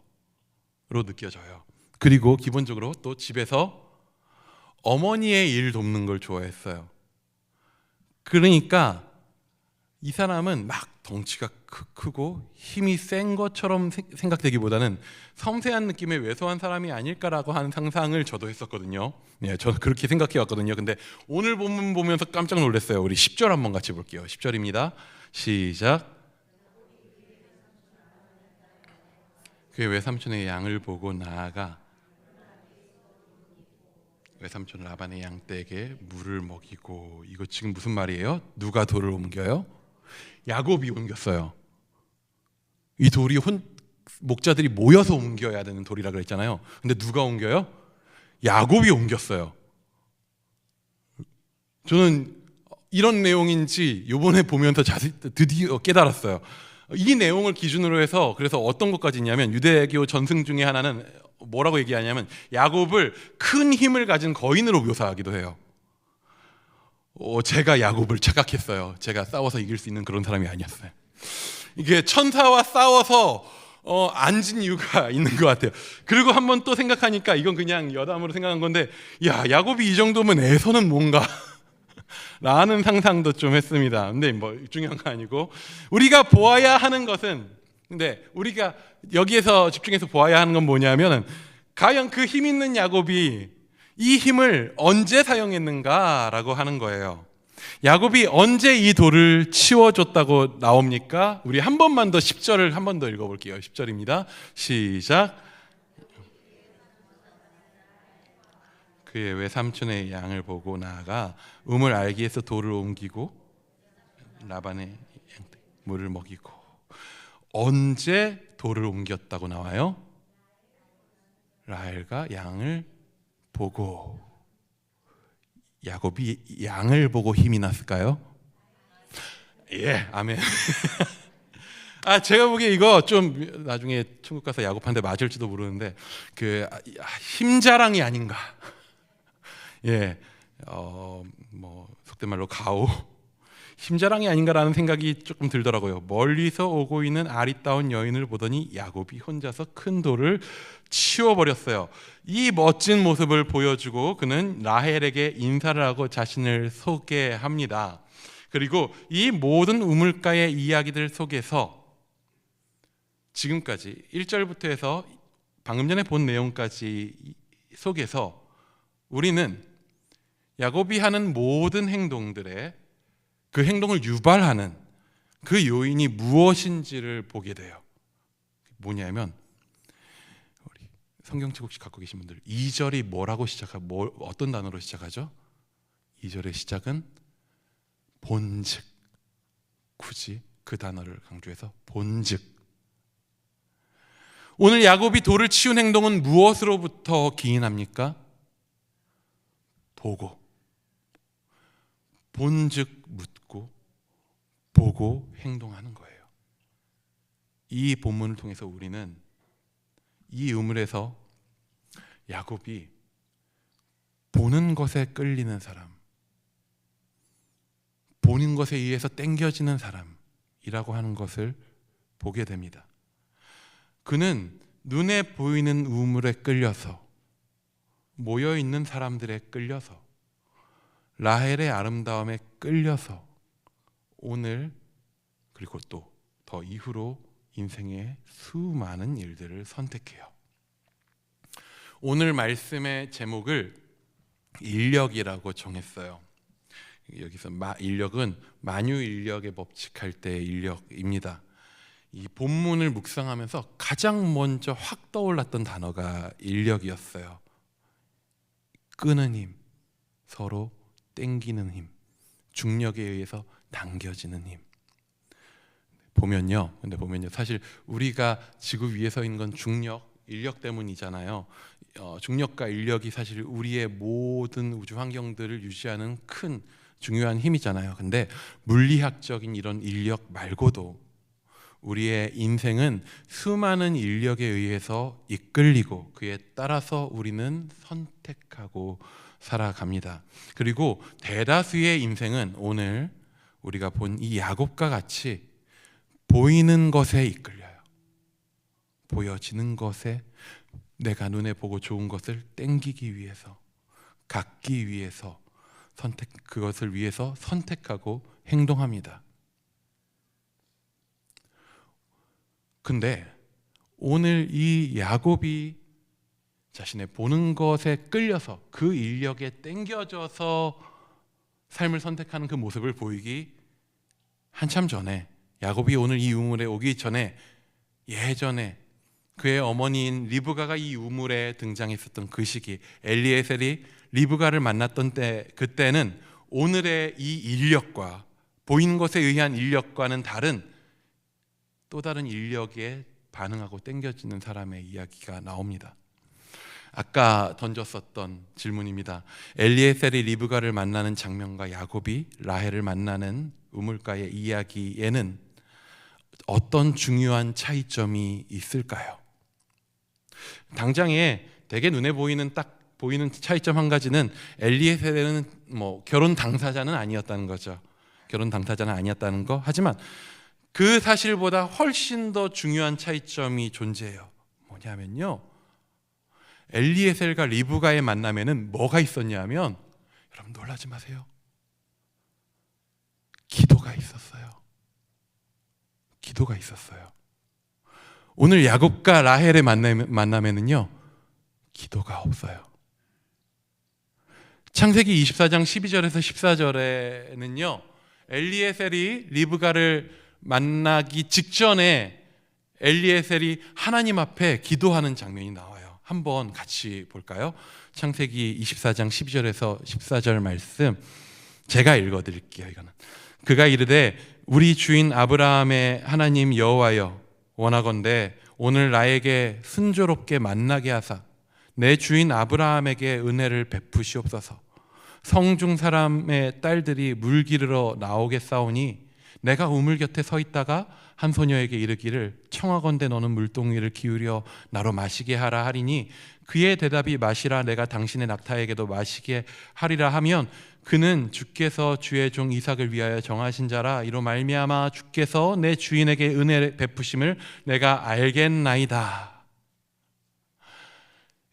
느껴져요. 그리고 기본적으로 또 집에서 어머니의 일 돕는 걸 좋아했어요. 그러니까 이 사람은 막 덩치가 크고 힘이 센 것처럼 생각되기보다는 섬세한 느낌의 왜소한 사람이 아닐까라고 하는 상상을 저도 했었거든요. 네, 저는 그렇게 생각해 왔거든요. 근데 오늘 본문 보면서 깜짝 놀랐어요. 우리 10절 한번 같이 볼게요. 10절입니다. 시작. 그의 외삼촌의 양을 보고 나아가 외삼촌 라반의 양떼에게 물을 먹이고. 이거 지금 무슨 말이에요? 누가 돌을 옮겨요? 야곱이 옮겼어요. 이 돌이 목자들이 모여서 옮겨야 되는 돌이라 그랬잖아요. 근데 누가 옮겨요? 야곱이 옮겼어요. 저는 이런 내용인지 이번에 보면서 드디어 깨달았어요. 이 내용을 기준으로 해서 그래서 어떤 것까지 있냐면 유대교 전승 중에 하나는 뭐라고 얘기하냐면 야곱을 큰 힘을 가진 거인으로 묘사하기도 해요. 제가 야곱을 착각했어요. 제가 싸워서 이길 수 있는 그런 사람이 아니었어요. 이게 천사와 싸워서 앉은 이유가 있는 것 같아요. 그리고 한번 또 생각하니까 이건 그냥 여담으로 생각한 건데 야곱이 이 정도면 에서는 뭔가 라는 상상도 좀 했습니다. 근데 중요한 거 아니고 우리가 보아야 하는 것은 근데 우리가 여기에서 집중해서 보아야 하는 건 뭐냐면 과연 그 힘 있는 야곱이 이 힘을 언제 사용했는가라고 하는 거예요. 야곱이 언제 이 돌을 치워줬다고 나옵니까? 우리 한 번만 더 10절을 한 번 더 읽어볼게요. 10절입니다. 시작. 그의 외삼촌의 양을 보고 나아가 우물 알기에서 돌을 옮기고 라반의 물을 먹이고. 언제 돌을 옮겼다고 나와요? 라헬과 양을 보고. 야곱이 양을 보고 힘이 났을까요? 예, 아멘. 제가 보기에 이거 좀 나중에 천국 가서 야곱한테 맞을지도 모르는데 힘자랑이 아닌가. 예, 속된 말로 가오. 힘자랑이 아닌가라는 생각이 조금 들더라고요. 멀리서 오고 있는 아리따운 여인을 보더니 야곱이 혼자서 큰 돌을 치워버렸어요. 이 멋진 모습을 보여주고 그는 라헬에게 인사를 하고 자신을 소개합니다. 그리고 이 모든 우물가의 이야기들 속에서 지금까지 1절부터 해서 방금 전에 본 내용까지 속에서 우리는 야곱이 하는 모든 행동들에 그 행동을 유발하는 그 요인이 무엇인지를 보게 돼요. 뭐냐면 우리 성경책 혹시 갖고 계신 분들 2절이 뭐라고 어떤 단어로 시작하죠? 2절의 시작은 본즉. 굳이 그 단어를 강조해서 본즉. 오늘 야곱이 돌을 치운 행동은 무엇으로부터 기인합니까? 보고. 본즉 묻고 보고 행동하는 거예요. 이 본문을 통해서 우리는 이 우물에서 야곱이 보는 것에 끌리는 사람, 보는 것에 의해서 땡겨지는 사람이라고 하는 것을 보게 됩니다. 그는 눈에 보이는 우물에 끌려서, 모여있는 사람들에 끌려서, 라헬의 아름다움에 끌려서 오늘 그리고 또 더 이후로 인생의 수많은 일들을 선택해요. 오늘 말씀의 제목을 인력이라고 정했어요. 여기서 인력은 만유인력의 법칙할 때의 인력입니다. 이 본문을 묵상하면서 가장 먼저 확 떠올랐던 단어가 인력이었어요. 끄는 힘, 서로 땡기는 힘, 중력에 의해서 당겨지는 힘. 보면요, 사실 우리가 지구 위에 서 있는 건 중력, 인력 때문이잖아요. 중력과 인력이 사실 우리의 모든 우주 환경들을 유지하는 큰 중요한 힘이잖아요. 근데 물리학적인 이런 인력 말고도 우리의 인생은 수많은 인력에 의해서 이끌리고 그에 따라서 우리는 선택하고 살아갑니다. 그리고 대다수의 인생은 오늘 우리가 본 이 야곱과 같이 보이는 것에 이끌려요. 보여지는 것에, 내가 눈에 보고 좋은 것을 땡기기 위해서, 갖기 위해서, 그것을 위해서 선택하고 행동합니다. 근데 오늘 이 야곱이 자신의 보는 것에 끌려서 그 인력에 땡겨져서 삶을 선택하는 그 모습을 보이기 한참 전에, 야곱이 오늘 이 우물에 오기 전에 예전에 그의 어머니인 리브가가 이 우물에 등장했었던 그 시기, 엘리에셀이 리브가를 만났던 때, 그때는 오늘의 이 인력과, 보이는 것에 의한 인력과는 다른 또 다른 인력에 반응하고 땡겨지는 사람의 이야기가 나옵니다. 아까 던졌었던 질문입니다. 엘리에셀이 리브가를 만나는 장면과 야곱이 라헬을 만나는 우물가의 이야기에는 어떤 중요한 차이점이 있을까요? 당장에 되게 눈에 보이는 차이점 한 가지는 엘리에셀은 결혼 당사자는 아니었다는 거죠. 결혼 당사자는 아니었다는 거. 하지만 그 사실보다 훨씬 더 중요한 차이점이 존재해요. 뭐냐면요, 엘리에셀과 리브가의 만남에는 뭐가 있었냐면, 여러분 놀라지 마세요, 기도가 있었어요. 기도가 있었어요. 오늘 야곱과 라헬의 만남에는요, 기도가 없어요. 창세기 24장 12절에서 14절에는요, 엘리에셀이 리브가를 만나기 직전에 엘리에셀이 하나님 앞에 기도하는 장면이 나와요. 한번 같이 볼까요? 창세기 24장 12절에서 14절 말씀 제가 읽어드릴게요. 이거는 그가 이르되 우리 주인 아브라함의 하나님 여호와여, 원하건대 오늘 나에게 순조롭게 만나게 하사 내 주인 아브라함에게 은혜를 베푸시옵소서. 성중 사람의 딸들이 물 기르러 나오겠사오니 내가 우물 곁에 서 있다가 한 소녀에게 이르기를 청하건대 너는 물동이를 기울여 나로 마시게 하라 하리니 그의 대답이 마시라 내가 당신의 낙타에게도 마시게 하리라 하면 그는 주께서 주의 종 이삭을 위하여 정하신 자라 이로 말미암아 주께서 내 주인에게 은혜 베푸심을 내가 알겠나이다.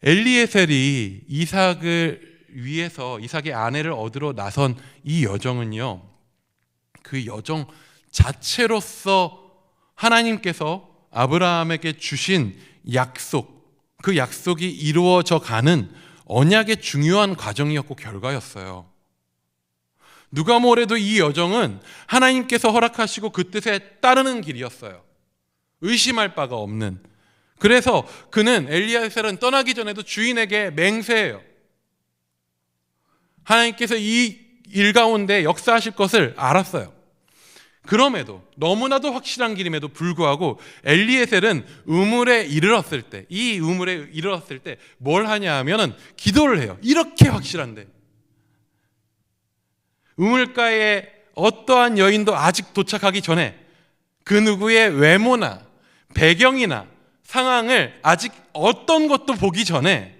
엘리에셀이 이삭을 위해서 이삭의 아내를 얻으러 나선 이 여정은요, 그 여정 자체로서 하나님께서 아브라함에게 주신 약속, 그 약속이 이루어져 가는 언약의 중요한 과정이었고 결과였어요. 누가 뭐래도 이 여정은 하나님께서 허락하시고 그 뜻에 따르는 길이었어요. 의심할 바가 없는. 그래서 그는, 엘리에셀은 떠나기 전에도 주인에게 맹세해요. 하나님께서 이 일 가운데 역사하실 것을 알았어요. 그럼에도, 너무나도 확실한 길임에도 불구하고 엘리에셀은 우물에 이르렀을 때, 이 우물에 이르렀을 때 뭘 하냐 하면은 기도를 해요. 이렇게 확실한데. 우물가에 어떠한 여인도 아직 도착하기 전에 그 누구의 외모나 배경이나 상황을 아직 어떤 것도 보기 전에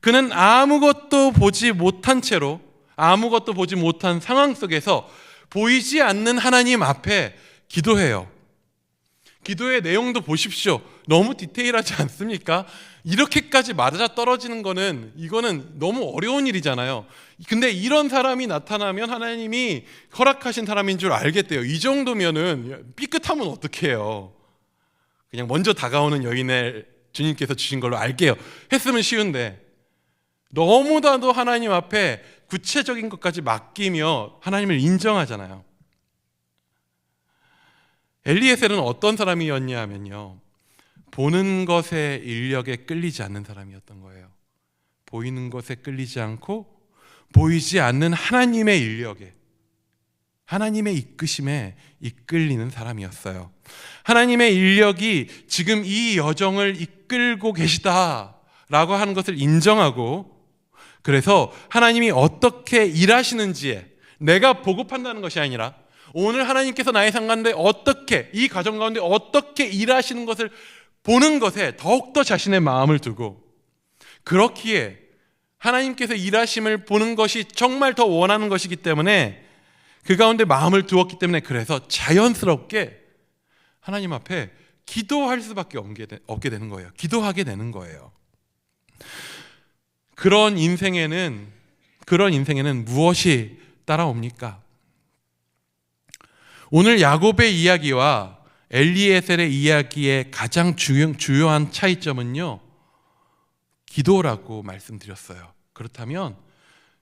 그는 아무것도 보지 못한 채로, 아무것도 보지 못한 상황 속에서 보이지 않는 하나님 앞에 기도해요. 기도의 내용도 보십시오. 너무 디테일하지 않습니까? 이렇게까지 맞아 떨어지는 이거는 너무 어려운 일이잖아요. 근데 이런 사람이 나타나면 하나님이 허락하신 사람인 줄 알겠대요. 이 정도면은 삐끗하면 어떡해요. 그냥 먼저 다가오는 여인을 주님께서 주신 걸로 알게요 했으면 쉬운데, 너무나도 하나님 앞에 구체적인 것까지 맡기며 하나님을 인정하잖아요. 엘리에셀은 어떤 사람이었냐 하면요, 보는 것의 인력에 끌리지 않는 사람이었던 거예요. 보이는 것에 끌리지 않고 보이지 않는 하나님의 인력에, 하나님의 이끄심에 이끌리는 사람이었어요. 하나님의 인력이 지금 이 여정을 이끌고 계시다라고 하는 것을 인정하고, 그래서 하나님이 어떻게 일하시는지에 내가 보고판다는 것이 아니라 오늘 하나님께서 나의 삶 가운데 어떻게, 이 가정 가운데 어떻게 일하시는 것을 보는 것에 더욱더 자신의 마음을 두고, 그렇기에 하나님께서 일하심을 보는 것이 정말 더 원하는 것이기 때문에 그 가운데 마음을 두었기 때문에, 그래서 자연스럽게 하나님 앞에 기도할 수밖에 없게 되는 거예요. 기도하게 되는 거예요. 그런 인생에는 무엇이 따라옵니까? 오늘 야곱의 이야기와 엘리에셀의 이야기의 가장 주요한 차이점은요, 기도라고 말씀드렸어요. 그렇다면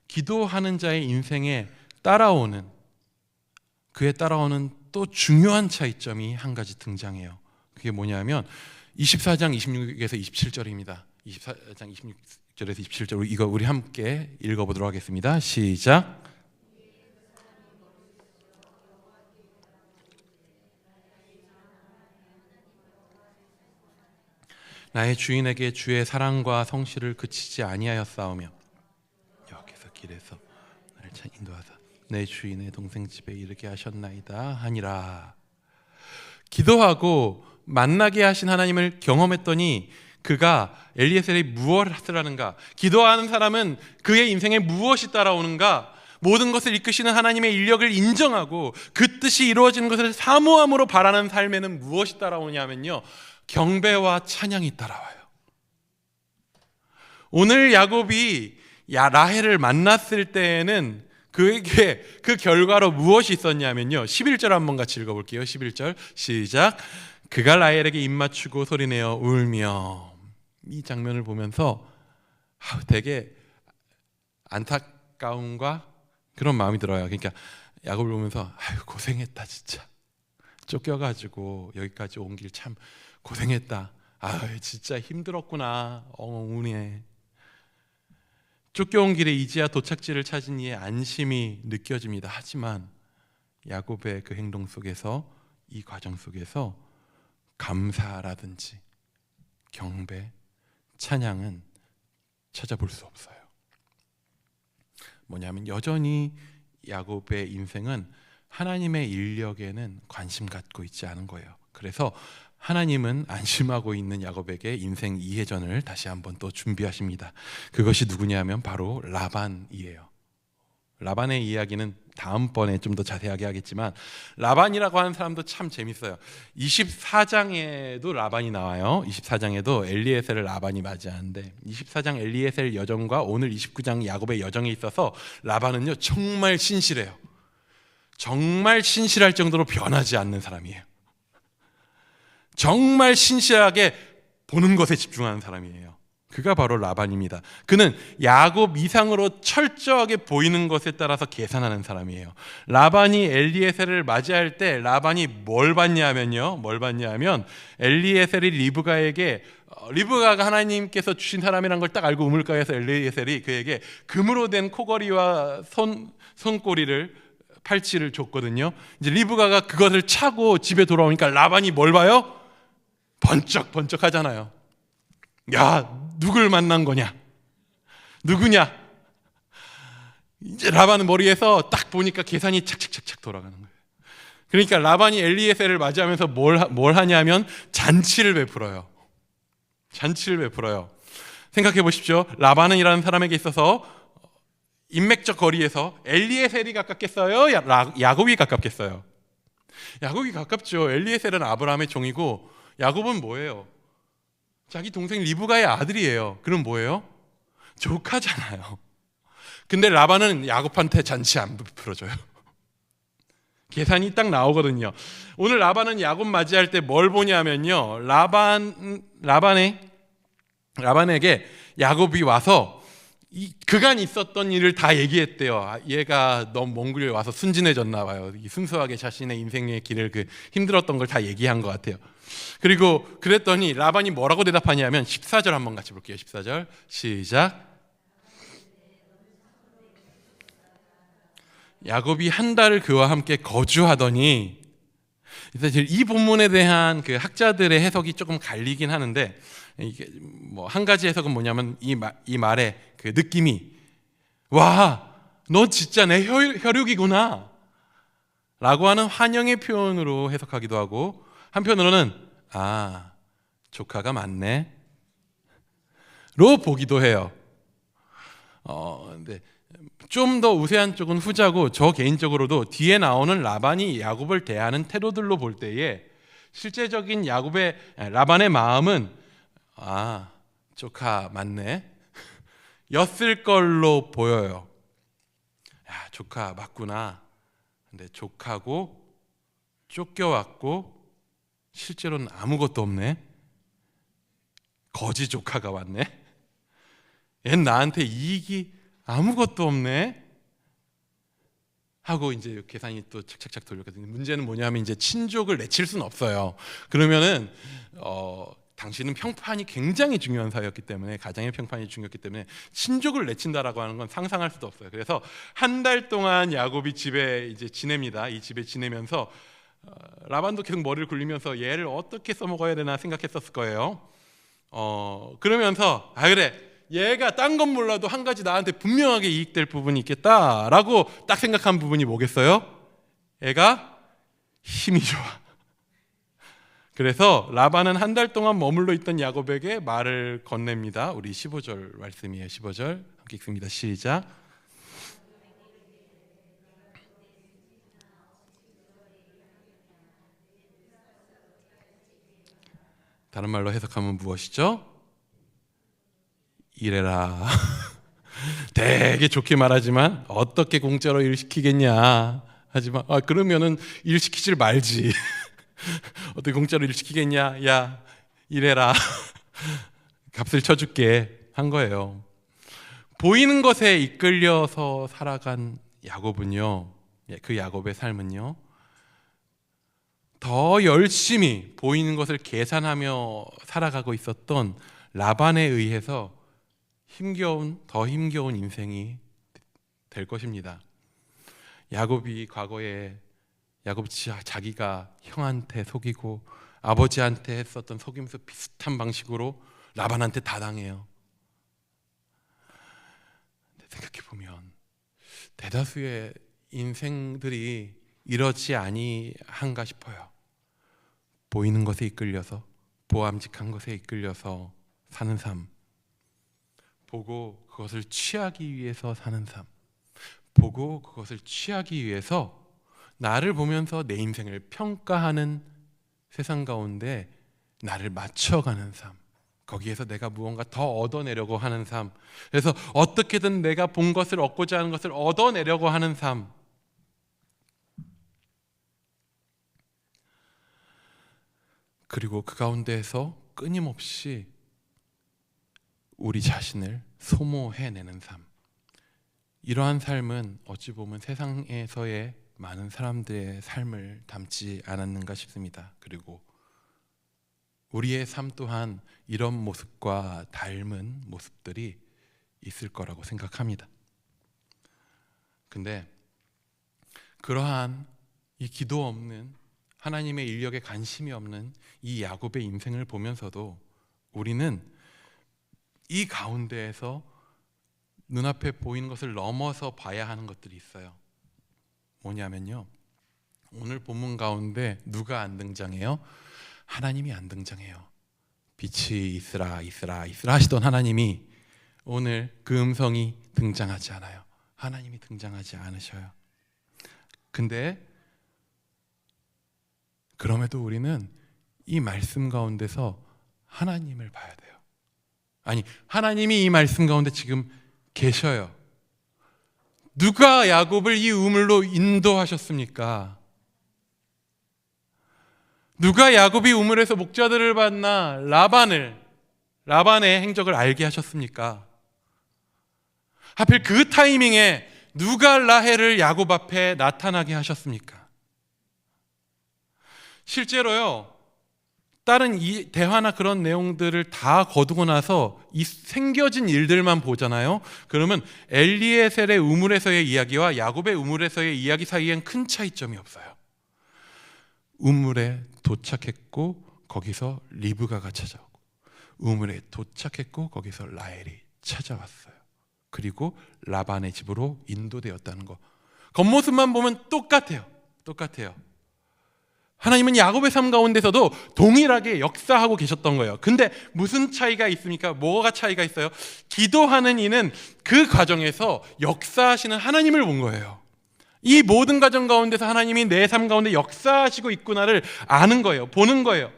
기도하는 자의 인생에 그에 따라오는 또 중요한 차이점이 한 가지 등장해요. 그게 뭐냐면 24장 26에서 27절입니다. 24장 26절에서 27절, 이거 우리 함께 읽어보도록 하겠습니다. 시작. 나의 주인에게 주의 사랑과 성실을 그치지 아니하였사오며 여기서 길에서 나를 인도하사 내 주인의 동생 집에 이르게 하셨나이다 하니라. 기도하고 만나게 하신 하나님을 경험했더니 그가 엘리에셀이 무엇을 하는가, 기도하는 사람은 그의 인생에 무엇이 따라오는가, 모든 것을 이끄시는 하나님의 인력을 인정하고 그 뜻이 이루어지는 것을 사모함으로 바라는 삶에는 무엇이 따라오냐면요, 경배와 찬양이 따라와요. 오늘 야곱이 라헬을 만났을 때에는 그에게 그 결과로 무엇이 있었냐면요, 11절 한번 같이 읽어볼게요. 11절 시작. 그가 라헬에게 입맞추고 소리내어 울며. 이 장면을 보면서 되게 안타까움과 그런 마음이 들어요. 그러니까 야곱을 보면서 아유 고생했다, 진짜 쫓겨가지고 여기까지 온 길 참 고생했다, 아유 진짜 힘들었구나, 운해. 쫓겨온 길에 이제야 도착지를 찾은 이의 안심이 느껴집니다. 하지만 야곱의 그 행동 속에서, 이 과정 속에서 감사라든지 경배, 찬양은 찾아볼 수 없어요. 뭐냐면 여전히 야곱의 인생은 하나님의 인력에는 관심 갖고 있지 않은 거예요. 그래서 하나님은 안심하고 있는 야곱에게 인생 2회전을 다시 한번 또 준비하십니다. 그것이 누구냐면 바로 라반이에요. 라반의 이야기는 다음번에 좀 더 자세하게 하겠지만, 라반이라고 하는 사람도 참 재밌어요. 24장에도 라반이 나와요. 24장에도 엘리에셀을 라반이 맞이하는데, 24장 엘리에셀 여정과 오늘 29장 야곱의 여정에 있어서 라반은요 정말 신실해요. 정말 신실할 정도로 변하지 않는 사람이에요. 정말 신실하게 보는 것에 집중하는 사람이에요. 그가 바로 라반입니다. 그는 야곱 이상으로 철저하게 보이는 것에 따라서 계산하는 사람이에요. 라반이 엘리에셀을 맞이할 때 라반이 뭘 봤냐면요, 엘리에셀이 리브가가 하나님께서 주신 사람이란 걸 딱 알고 우물가에서 엘리에셀이 그에게 금으로 된 코걸이와 손꼬리를, 팔찌를 줬거든요. 이제 리브가가 그것을 차고 집에 돌아오니까 라반이 뭘 봐요? 번쩍번쩍 하잖아요. 야, 누굴 만난 거냐? 누구냐? 이제 라반은 머리에서 딱 보니까 계산이 착착착착 돌아가는 거예요. 그러니까 라반이 엘리에셀을 맞이하면서 뭘 하냐면 잔치를 베풀어요. 잔치를 베풀어요. 생각해 보십시오. 라반이라는 사람에게 있어서 인맥적 거리에서 엘리에셀이 가깝겠어요? 야곱이 가깝겠어요? 야곱이 가깝죠. 엘리에셀은 아브라함의 종이고 야곱은 뭐예요? 자기 동생 리브가의 아들이에요. 그럼 뭐예요? 조카잖아요. 근데 라반은 야곱한테 잔치 안 베풀어줘요. 계산이 딱 나오거든요. 오늘 라반은 야곱 맞이할 때 뭘 보냐면요, 라반에게 야곱이 와서 그간 있었던 일을 다 얘기했대요. 얘가 너무 먼 길 와서 순진해졌나 봐요. 순수하게 자신의 인생의 길을 힘들었던 걸 다 얘기한 것 같아요. 그리고 그랬더니 라반이 뭐라고 대답하냐면 14절 한번 같이 볼게요. 14절 시작. 야곱이 한 달을 그와 함께 거주하더니, 이 본문에 대한 그 학자들의 해석이 조금 갈리긴 하는데, 이게 뭐 한 가지 해석은 뭐냐면 이 말의 그 느낌이, 와, 너 진짜 내 혈육이구나 라고 하는 환영의 표현으로 해석하기도 하고, 한편으로는 아, 조카가 맞네 로 보기도 해요. 근데 좀 더 우세한 쪽은 후자고, 저 개인적으로도 뒤에 나오는 라반이 야곱을 대하는 태도들로 볼 때에 실제적인 라반의 마음은 아, 조카 맞네 였을 걸로 보여요. 야, 조카 맞구나. 근데 조카고 쫓겨왔고 실제로는 아무것도 없네. 거지 조카가 왔네. 얜 나한테 이익이 아무것도 없네 하고 이제 계산이 또 착착착 돌렸거든요. 문제는 뭐냐면 이제 친족을 내칠 수는 없어요. 그러면은 당신은 평판이 굉장히 중요한 사회였기 때문에, 가장의 평판이 중요했기 때문에 친족을 내친다라고 하는 건 상상할 수도 없어요. 그래서 한 달 동안 야곱이 집에 이제 지냅니다. 이 집에 지내면서 라반도 계속 머리를 굴리면서 얘를 어떻게 써먹어야 되나 생각했었을 거예요. 그러면서 그래, 얘가 딴 건 몰라도 한 가지 나한테 분명하게 이익될 부분이 있겠다라고 딱 생각한 부분이 뭐겠어요? 애가 힘이 좋아. 그래서 라반은 한 달 동안 머물러 있던 야곱에게 말을 건넵니다. 우리 15절 말씀이에요. 15절 함께 읽습니다. 시작. 다른 말로 해석하면 무엇이죠? 이래라. 되게 좋게 말하지만 어떻게 공짜로 일 시키겠냐 하지만, 그러면은 일 시키질 말지. 어떻게 공짜로 일 시키겠냐? 야, 이래라. 값을 쳐줄게 한 거예요. 보이는 것에 이끌려서 살아간 야곱은요, 그 야곱의 삶은요, 더 열심히 보이는 것을 계산하며 살아가고 있었던 라반에 의해서 더 힘겨운 인생이 될 것입니다. 야곱이 과거에 자기가 형한테 속이고 아버지한테 했었던 속임수 비슷한 방식으로 라반한테 다 당해요. 생각해보면 대다수의 인생들이 이러지 아니한가 싶어요. 보이는 것에 이끌려서, 보암직한 것에 이끌려서 사는 삶, 보고 그것을 취하기 위해서 사는 삶, 보고 그것을 취하기 위해서 나를 보면서 내 인생을 평가하는 세상 가운데 나를 맞춰가는 삶, 거기에서 내가 무언가 더 얻어내려고 하는 삶, 그래서 어떻게든 내가 본 것을, 얻고자 하는 것을 얻어내려고 하는 삶, 그리고 그 가운데에서 끊임없이 우리 자신을 소모해내는 삶, 이러한 삶은 어찌 보면 세상에서의 많은 사람들의 삶을 담지 않았는가 싶습니다. 그리고 우리의 삶 또한 이런 모습과 닮은 모습들이 있을 거라고 생각합니다. 근데 그러한 이 기도 없는, 하나님의 인력에 관심이 없는 이 야곱의 인생을 보면서도 우리는 이 가운데에서 눈앞에 보이는 것을 넘어서 봐야 하는 것들이 있어요. 뭐냐면요, 오늘 본문 가운데 누가 안 등장해요? 하나님이 안 등장해요. 빛이 있으라 있으라 있으라 하시던 하나님이 오늘 그 음성이 등장하지 않아요. 하나님이 등장하지 않으셔요. 근데 그럼에도 우리는 이 말씀 가운데서 하나님을 봐야 돼요. 아니, 하나님이 이 말씀 가운데 지금 계셔요. 누가 야곱을 이 우물로 인도하셨습니까? 누가 야곱이 우물에서 목자들을 만나 라반의 행적을 알게 하셨습니까? 하필 그 타이밍에 누가 라헬을 야곱 앞에 나타나게 하셨습니까? 실제로요, 다른 이 대화나 그런 내용들을 다 거두고 나서 이 생겨진 일들만 보잖아요. 그러면 엘리에셀의 우물에서의 이야기와 야곱의 우물에서의 이야기 사이엔 큰 차이점이 없어요. 우물에 도착했고 거기서 리브가가 찾아오고, 우물에 도착했고 거기서 라헬이 찾아왔어요. 그리고 라반의 집으로 인도되었다는 거. 겉모습만 보면 똑같아요. 하나님은 야곱의 삶 가운데서도 동일하게 역사하고 계셨던 거예요. 근데 무슨 차이가 있습니까? 뭐가 차이가 있어요? 기도하는 이는 그 과정에서 역사하시는 하나님을 본 거예요. 이 모든 과정 가운데서 하나님이 내 삶 가운데 역사하시고 있구나를 아는 거예요. 보는 거예요.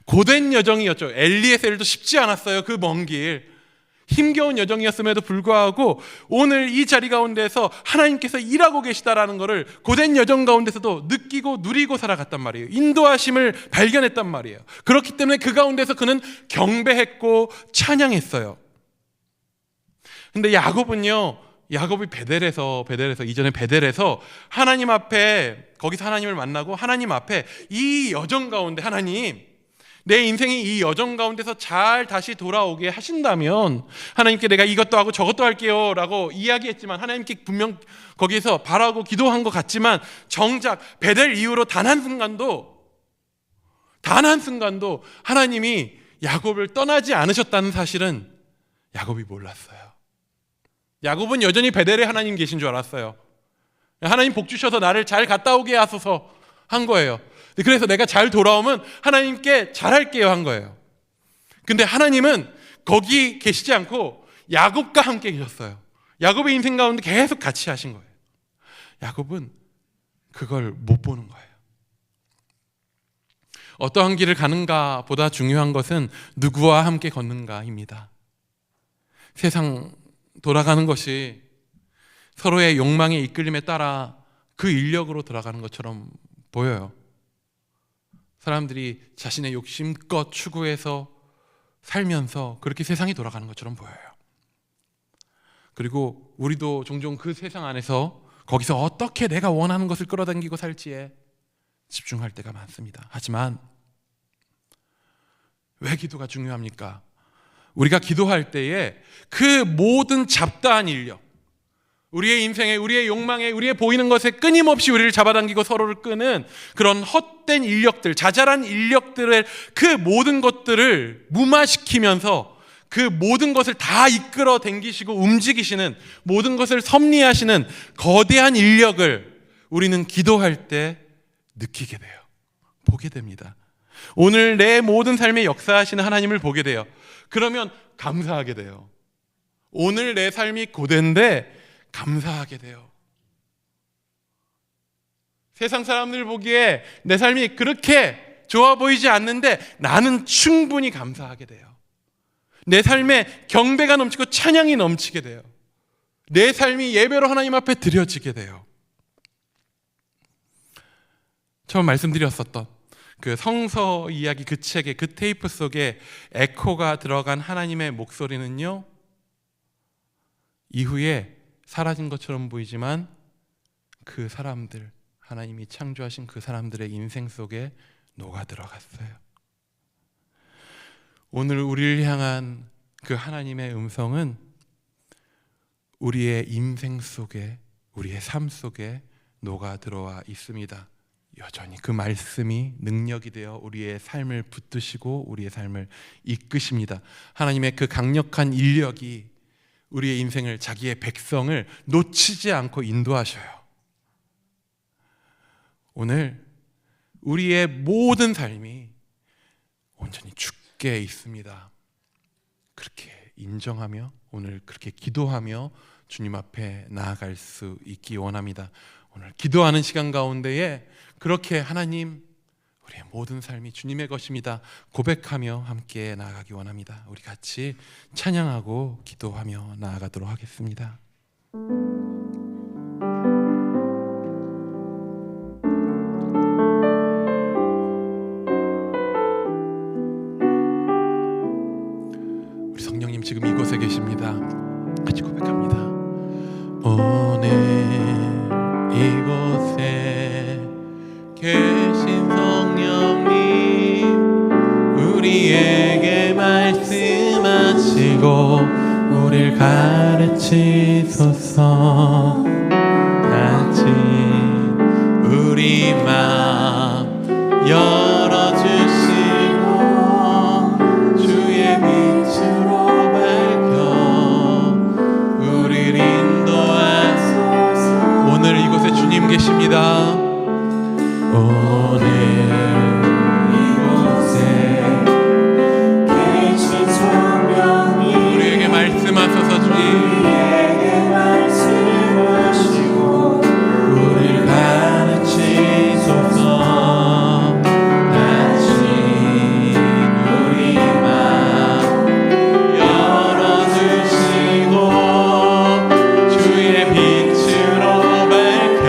고된 여정이었죠. 엘리에셀도 쉽지 않았어요. 그 먼 길. 힘겨운 여정이었음에도 불구하고 오늘 이 자리 가운데서 하나님께서 일하고 계시다라는 것을 고된 여정 가운데서도 느끼고 누리고 살아갔단 말이에요. 인도하심을 발견했단 말이에요. 그렇기 때문에 그 가운데서 그는 경배했고 찬양했어요. 근데 야곱이 베델에서 이전에 베델에서 하나님 앞에, 거기서 하나님을 만나고 하나님 앞에 이 여정 가운데, 하나님, 내 인생이 이 여정 가운데서 잘 다시 돌아오게 하신다면 하나님께 내가 이것도 하고 저것도 할게요 라고 이야기했지만, 하나님께 분명 거기에서 바라고 기도한 것 같지만, 정작 베델 이후로 단 한순간도 하나님이 야곱을 떠나지 않으셨다는 사실은 야곱이 몰랐어요. 야곱은 여전히 베델에 하나님 계신 줄 알았어요. 하나님 복 주셔서 나를 잘 갔다 오게 하소서 한 거예요. 그래서 내가 잘 돌아오면 하나님께 잘할게요 한 거예요. 근데 하나님은 거기 계시지 않고 야곱과 함께 계셨어요. 야곱의 인생 가운데 계속 같이 하신 거예요. 야곱은 그걸 못 보는 거예요. 어떠한 길을 가는가 보다 중요한 것은 누구와 함께 걷는가입니다. 세상 돌아가는 것이 서로의 욕망의 이끌림에 따라 그 인력으로 돌아가는 것처럼 보여요. 사람들이 자신의 욕심껏 추구해서 살면서 그렇게 세상이 돌아가는 것처럼 보여요. 그리고 우리도 종종 그 세상 안에서 거기서 어떻게 내가 원하는 것을 끌어당기고 살지에 집중할 때가 많습니다. 하지만 왜 기도가 중요합니까? 우리가 기도할 때에 그 모든 잡다한 인력, 우리의 인생에, 우리의 욕망에, 우리의 보이는 것에 끊임없이 우리를 잡아당기고 서로를 끄는 그런 헛된 인력들, 자잘한 인력들의 그 모든 것들을 무마시키면서 그 모든 것을 다 이끌어 당기시고 움직이시는, 모든 것을 섭리하시는 거대한 인력을 우리는 기도할 때 느끼게 돼요. 보게 됩니다. 오늘 내 모든 삶에 역사하시는 하나님을 보게 돼요. 그러면 감사하게 돼요. 오늘 내 삶이 고된데 감사하게 돼요. 세상 사람들 보기에 내 삶이 그렇게 좋아 보이지 않는데 나는 충분히 감사하게 돼요. 내 삶에 경배가 넘치고 찬양이 넘치게 돼요. 내 삶이 예배로 하나님 앞에 드려지게 돼요. 처음 말씀드렸었던 그 성서 이야기, 그 책의 그 테이프 속에 에코가 들어간 하나님의 목소리는요, 이후에 사라진 것처럼 보이지만 그 사람들, 하나님이 창조하신 그 사람들의 인생 속에 녹아 들어갔어요. 오늘 우리를 향한 그 하나님의 음성은 우리의 인생 속에, 우리의 삶 속에 녹아 들어와 있습니다. 여전히 그 말씀이 능력이 되어 우리의 삶을 붙드시고 우리의 삶을 이끄십니다. 하나님의 그 강력한 인력이 우리의 인생을, 자기의 백성을 놓치지 않고 인도하셔요. 오늘 우리의 모든 삶이 온전히 주께 있습니다. 그렇게 인정하며, 오늘 그렇게 기도하며 주님 앞에 나아갈 수 있기 원합니다. 오늘 기도하는 시간 가운데에 그렇게 하나님, 우리의 모든 삶이 주님의 것입니다 고백하며 함께 나아가기 원합니다. 우리 같이 찬양하고 기도하며 나아가도록 하겠습니다. 우리 성령님 지금 이곳에 계십니다. 같이 고백합니다. 오늘 이곳에 계신 성령님, 우리에게 말씀하시고 우릴 가르치소서. 같이 우리 마음 열어주시고 주의 빛으로 밝혀 우릴 인도하소서. 오늘 이곳에 주님 계십니다. 오늘 이곳에 계신 성령님, 우리에게 말씀하소서. 우리에게 말씀하시고 우리를 가르치소서. 다시 우리 마음 열어주시고 주의 빛으로 밝혀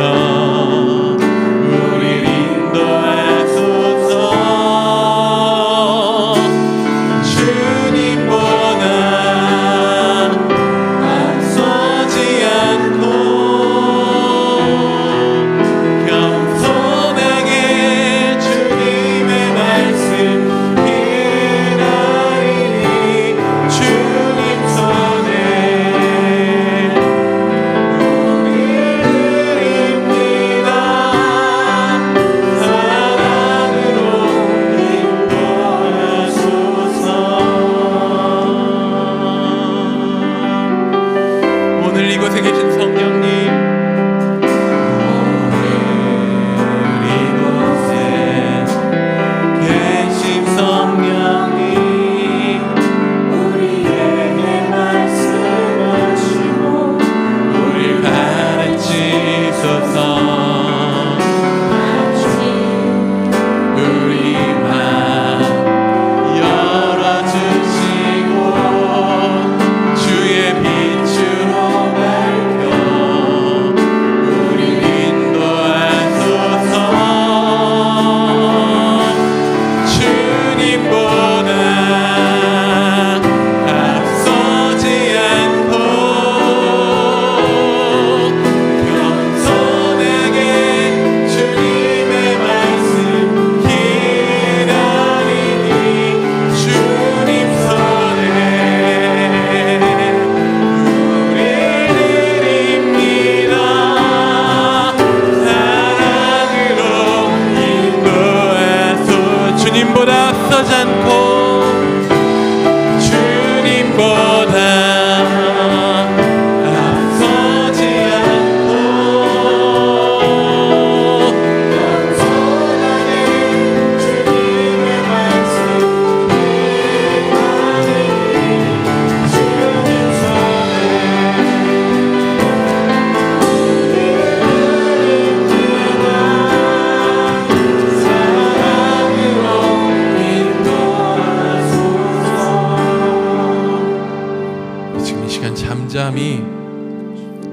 잠잠히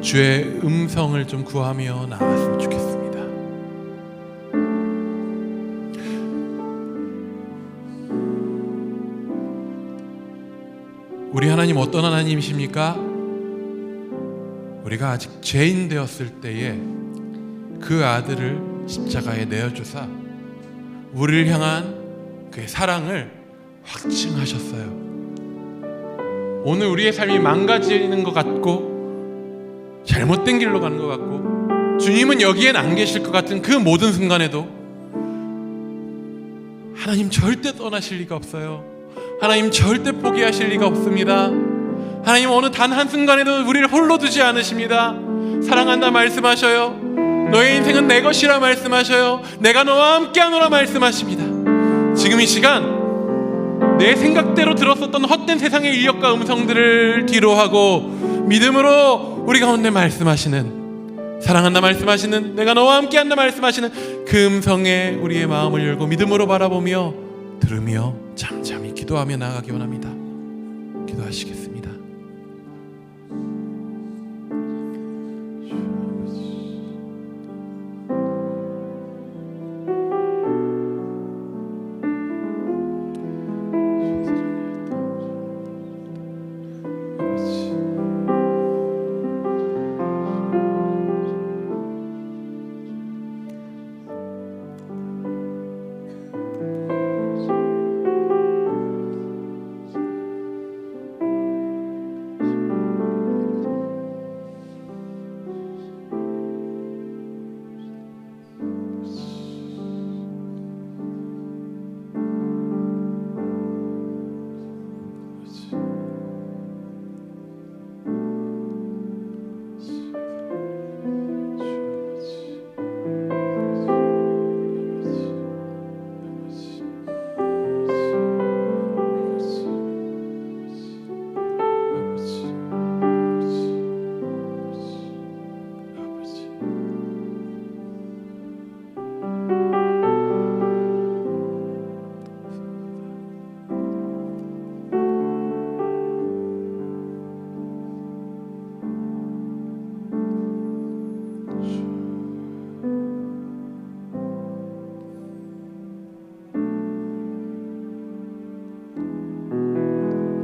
주의 음성을 좀 구하며 나갔으면 좋겠습니다. 우리 하나님 어떤 하나님이십니까? 우리가 아직 죄인 되었을 때에 그 아들을 십자가에 내어주사 우리를 향한 그의 사랑을 확증하셨어요. 오늘 우리의 삶이 망가지는 것 같고 잘못된 길로 가는 것 같고 주님은 여기엔 안 계실 것 같은 그 모든 순간에도 하나님 절대 떠나실 리가 없어요. 하나님 절대 포기하실 리가 없습니다. 하나님 어느 단 한순간에도 우리를 홀로 두지 않으십니다. 사랑한다 말씀하셔요. 너의 인생은 내 것이라 말씀하셔요. 내가 너와 함께하노라 말씀하십니다. 지금 이 시간 내 생각대로 들었었던 헛된 세상의 인력과 음성들을 뒤로하고 믿음으로 우리 가운데 말씀하시는, 사랑한다 말씀하시는, 내가 너와 함께한다 말씀하시는 그 음성에 우리의 마음을 열고 믿음으로 바라보며 들으며 잠잠히 기도하며 나아가기 원합니다. 기도하시겠습니다.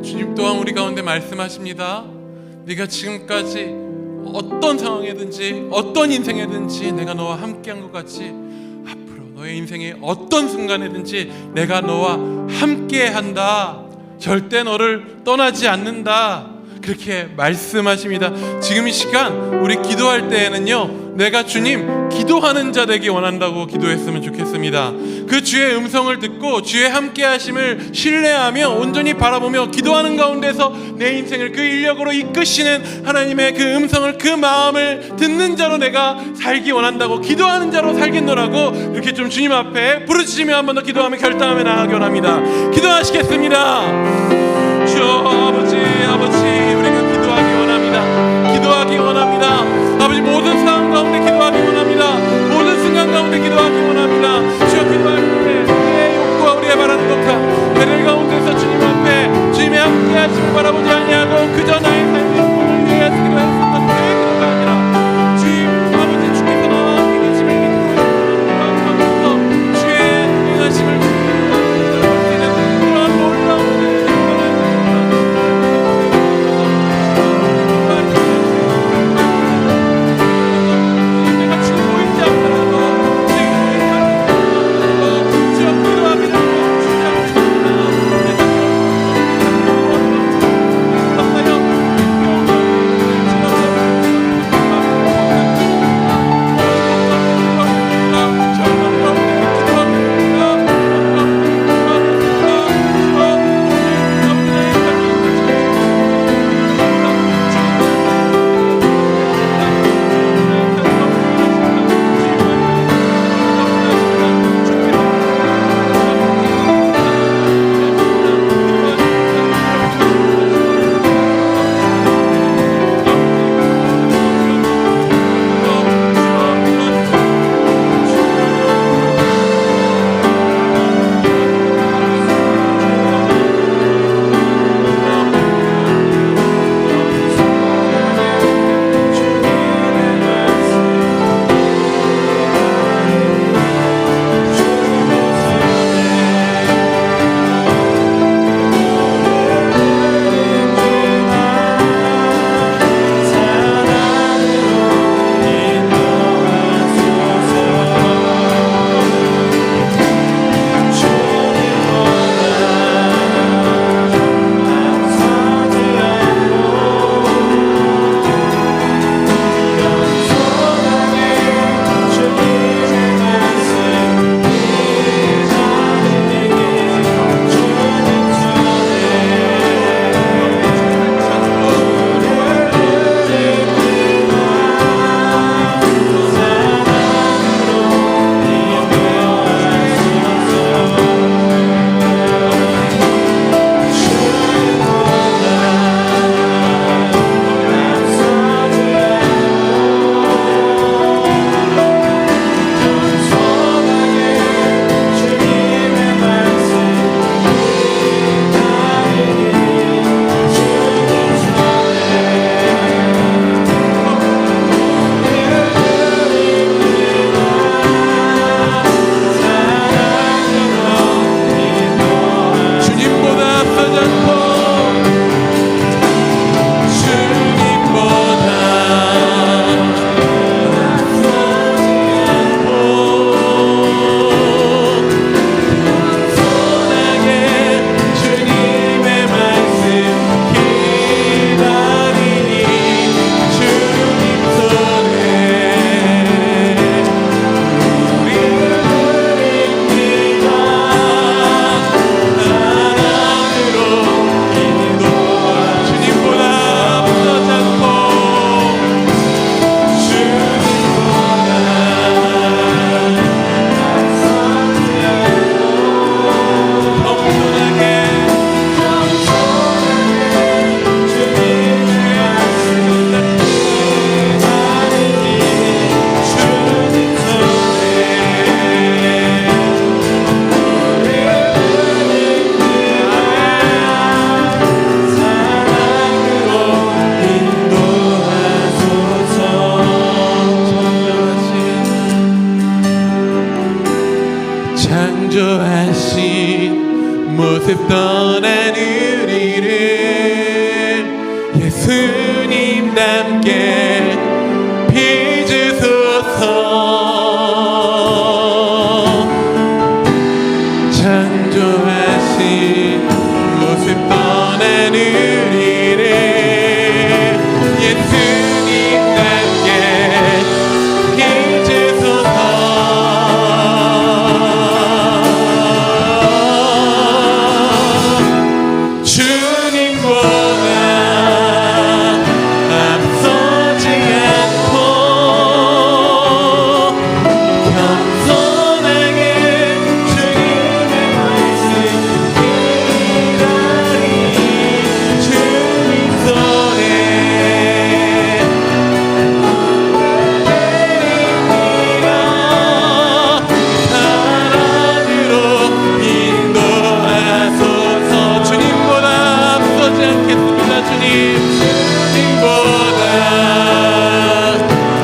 주님 또한 우리 가운데 말씀하십니다. 네가 지금까지 어떤 상황이든지 어떤 인생이든지 내가 너와 함께한 것 같이 앞으로 너의 인생의 어떤 순간이든지 내가 너와 함께한다. 절대 너를 떠나지 않는다. 그렇게 말씀하십니다. 지금 이 시간 우리 기도할 때에는요, 내가 주님 기도하는 자 되기 원한다고 기도했으면 좋겠습니다. 그 주의 음성을 듣고 주의 함께 하심을 신뢰하며 온전히 바라보며 기도하는 가운데서 내 인생을 그 인력으로 이끄시는 하나님의 그 음성을, 그 마음을 듣는 자로 내가 살기 원한다고, 기도하는 자로 살겠노라고 이렇게 좀 주님 앞에 부르짖으며 한 번 더 기도하며 결단하며 나아가기 원합니다. 기도하시겠습니다. 주 아버지, 우리가 기도하기 원합니다. 기도하기 원합니다. 아버지, 모든 상황 가운데 기도하기 원합니다. 모든 순간 가운데 기도하기 원합니다. 주여, 기도할 때 우리의 욕구와 우리의 바라는 것과 배를 가운데서 주님 앞에 주님의 함께 하심을 바라보지 아니하고 그저 나의 삶의 꿈을 위해 기도했었던 그의 기도가 아니라 주님 아버지, 주께서 나와 함께 계심을 믿고 주의 능하심을 그런 놀라운 주여 주님보다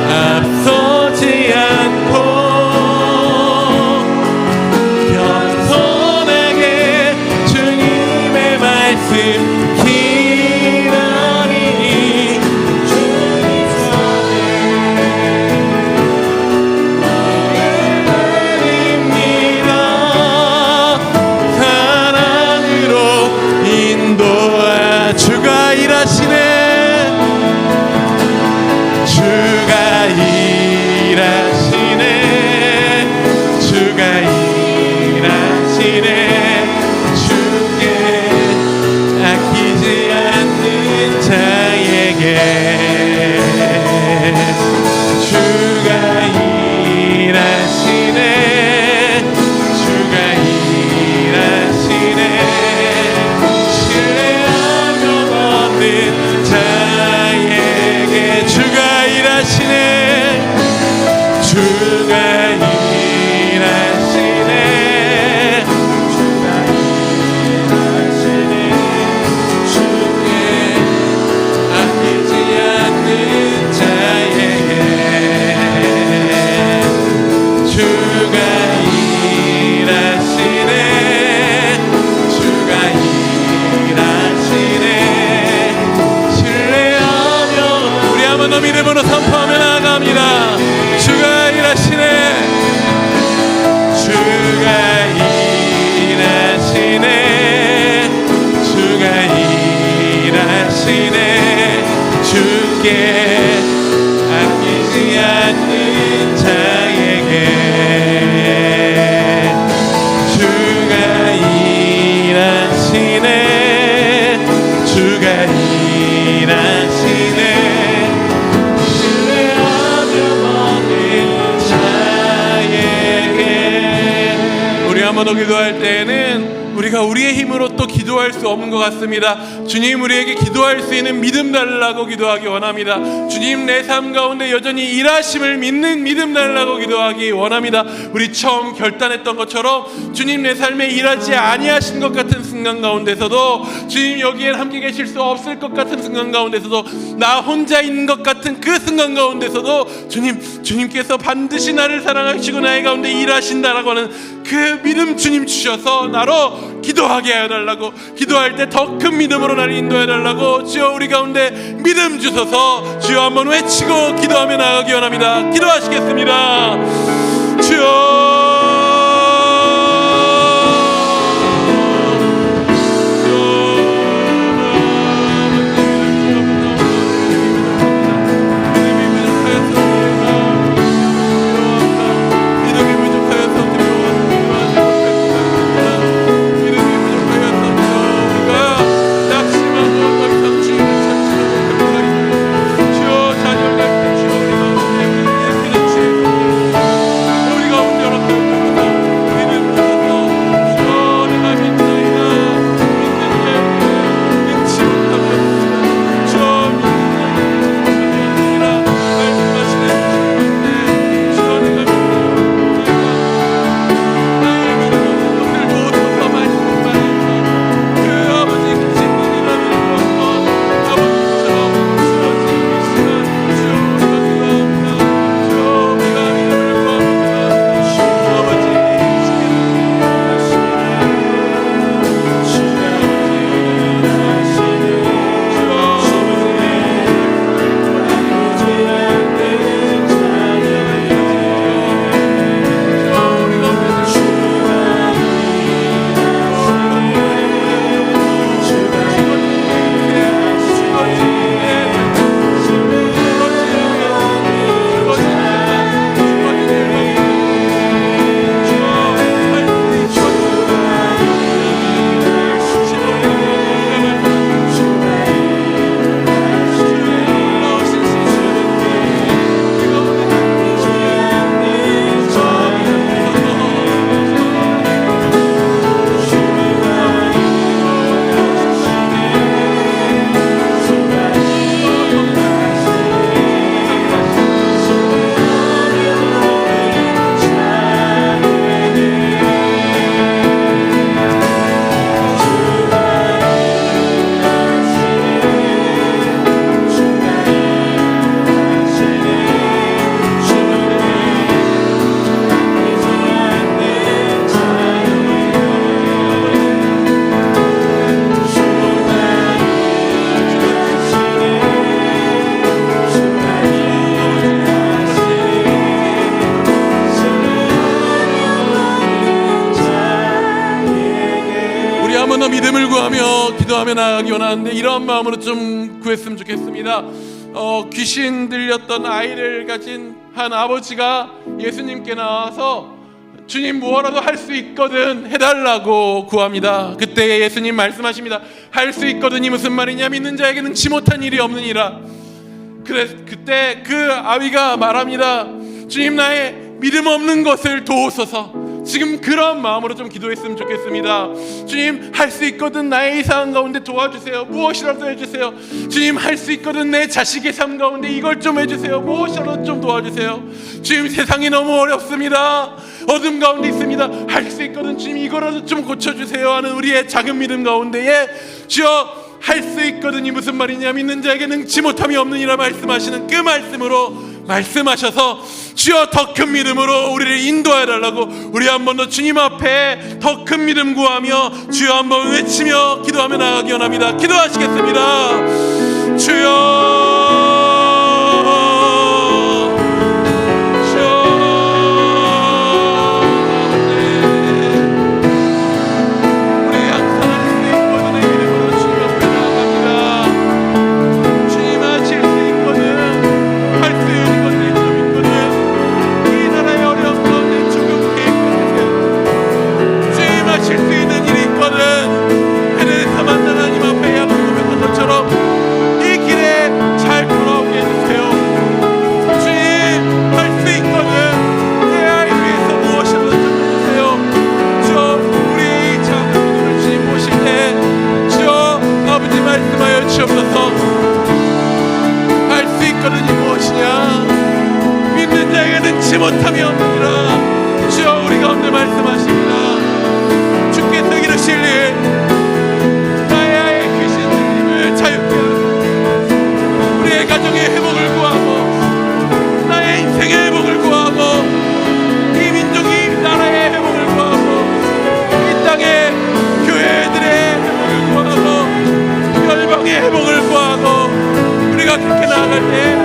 앞서지 않고 겸손하게 주님의 말씀 기다리니 주님 손에 내립니다. 사랑으로 인도하 주가 일하시네. 주가 일하시네. 주가 일하시네. 주께 아끼지 않는 자에게 주가 일하시네. 주가 일하시네. 신뢰하며 얻는 자에게 주가 일하시네. 주가 일하시네. 주가 일하시네. 주께 아끼지 않는 자에게 주가 일하시네. 주가 일하시네. 신뢰하며 우리 한번 더 믿음으로 선포하며 나아갑니다. 주가 일하시네. 주가 일하시네. 주가 일하시네. 주께 아끼지 않는 자에게 주가 일하시네. 주가 일하시네. 신뢰하며 얻는 자에게. 우리 한 번 더 기도할 때에는 우리가 우리의 힘으로 또 기도할 수 없는 것 같습니다. 주님, 우리에게 기도할 수 있는 믿음 달라고 기도하기 원합니다. 주님, 내 삶 가운데 여전히 일하심을 믿는 믿음 달라고 기도하기 원합니다. 우리 처음 결단했던 것처럼 주님, 내 삶에 일하지 아니하신 것 같은 순간 가운데서도, 주님 여기에 함께 계실 수 없을 것 같은 순간 가운데서도, 나 혼자 있는 것 같은 그 순간 가운데서도 주님께서 반드시 나를 사랑하시고 나의 가운데 일하신다라고 하는 그 믿음 주님 주셔서 나로 기도하게 해달라고, 기도할 때 더 큰 믿음으로 나를 인도해 달라고 주여 우리 가운데 믿음 주셔서 주여 한번 외치고 기도하며 나가기 원합니다. 기도하시겠습니다. 주여. 우리 가운데 기도하며 나아가기 원하는데 이런 마음으로 좀 구했으면 좋겠습니다. 귀신 들렸던 아이를 가진 한 아버지가 예수님께 나와서 주님 무엇라도 할 수 있거든 해달라고 구합니다. 그때 예수님 말씀하십니다. 할 수 있거든이 무슨 말이냐? 믿는 자에게 능치 못한 일이 없느니라. 그때 그 아비가 말합니다. 주님 나의 믿음 없는 것을 도우소서. 지금 그런 마음으로 좀 기도했으면 좋겠습니다. 주님 할 수 있거든 나의 이 상황 가운데 도와주세요. 무엇이라도 해주세요. 주님 할 수 있거든 내 자식의 삶 가운데 이걸 좀 해주세요. 무엇이라도 좀 도와주세요. 주님 세상이 너무 어렵습니다. 어둠 가운데 있습니다. 할 수 있거든 주님 이거라도 좀 고쳐주세요 하는 우리의 작은 믿음 가운데에 주여 할 수 있거든이 무슨 말이냐? 믿는 자에게 능치 못함이 없느니라 말씀하시는 그 말씀으로 말씀하셔서 주여 더 큰 믿음으로 우리를 인도해 달라고 우리 한 번 더 주님 앞에 더 큰 믿음 구하며 주여 한번 외치며 기도하며 나아가기 원합니다. 기도하시겠습니다. 주여 못함이 없느니라. 주여 우리 가운데 말씀하십니다. 주께서 이르실 일 나의 아이의 귀신 들림을 자유케 하소서. 우리의 가정의 회복을 구하고 나의 인생의 회복을 구하고 이 민족이 나라의 회복을 구하고 이 땅의 교회들의 회복을 구하고 열방의 회복을 구하고 우리가 그렇게 나아갈 때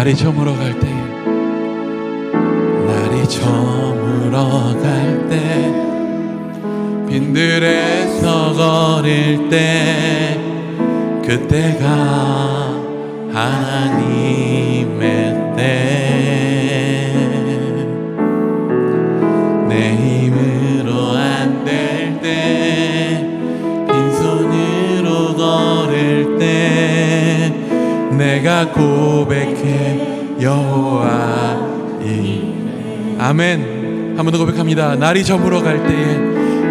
날이 저물어 갈 때, 날이 저물어 갈 때, 빈들에서 거릴 때, 그때가 하나님의 때. 내 힘으로 안 될 때, 빈손으로 걸을 때, 내가 고백해 여호와 이 아멘. 한 번 더 고백합니다. 날이 저물어 갈 때에,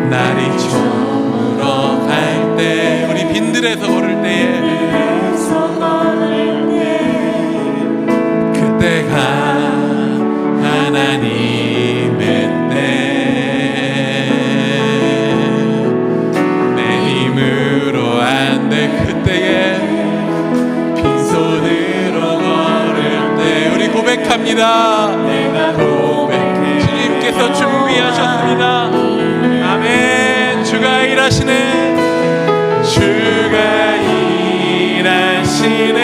날이 저물어 갈 때, 우리 빈들에서 걸을 때에, 그때가 하나님의 때. 내 힘으로 안 돼 그때에 빈손으로 걸을 때 우리 고백합니다. 주님께서 준비하셨습니다. 일하시네. 주가 일하시네.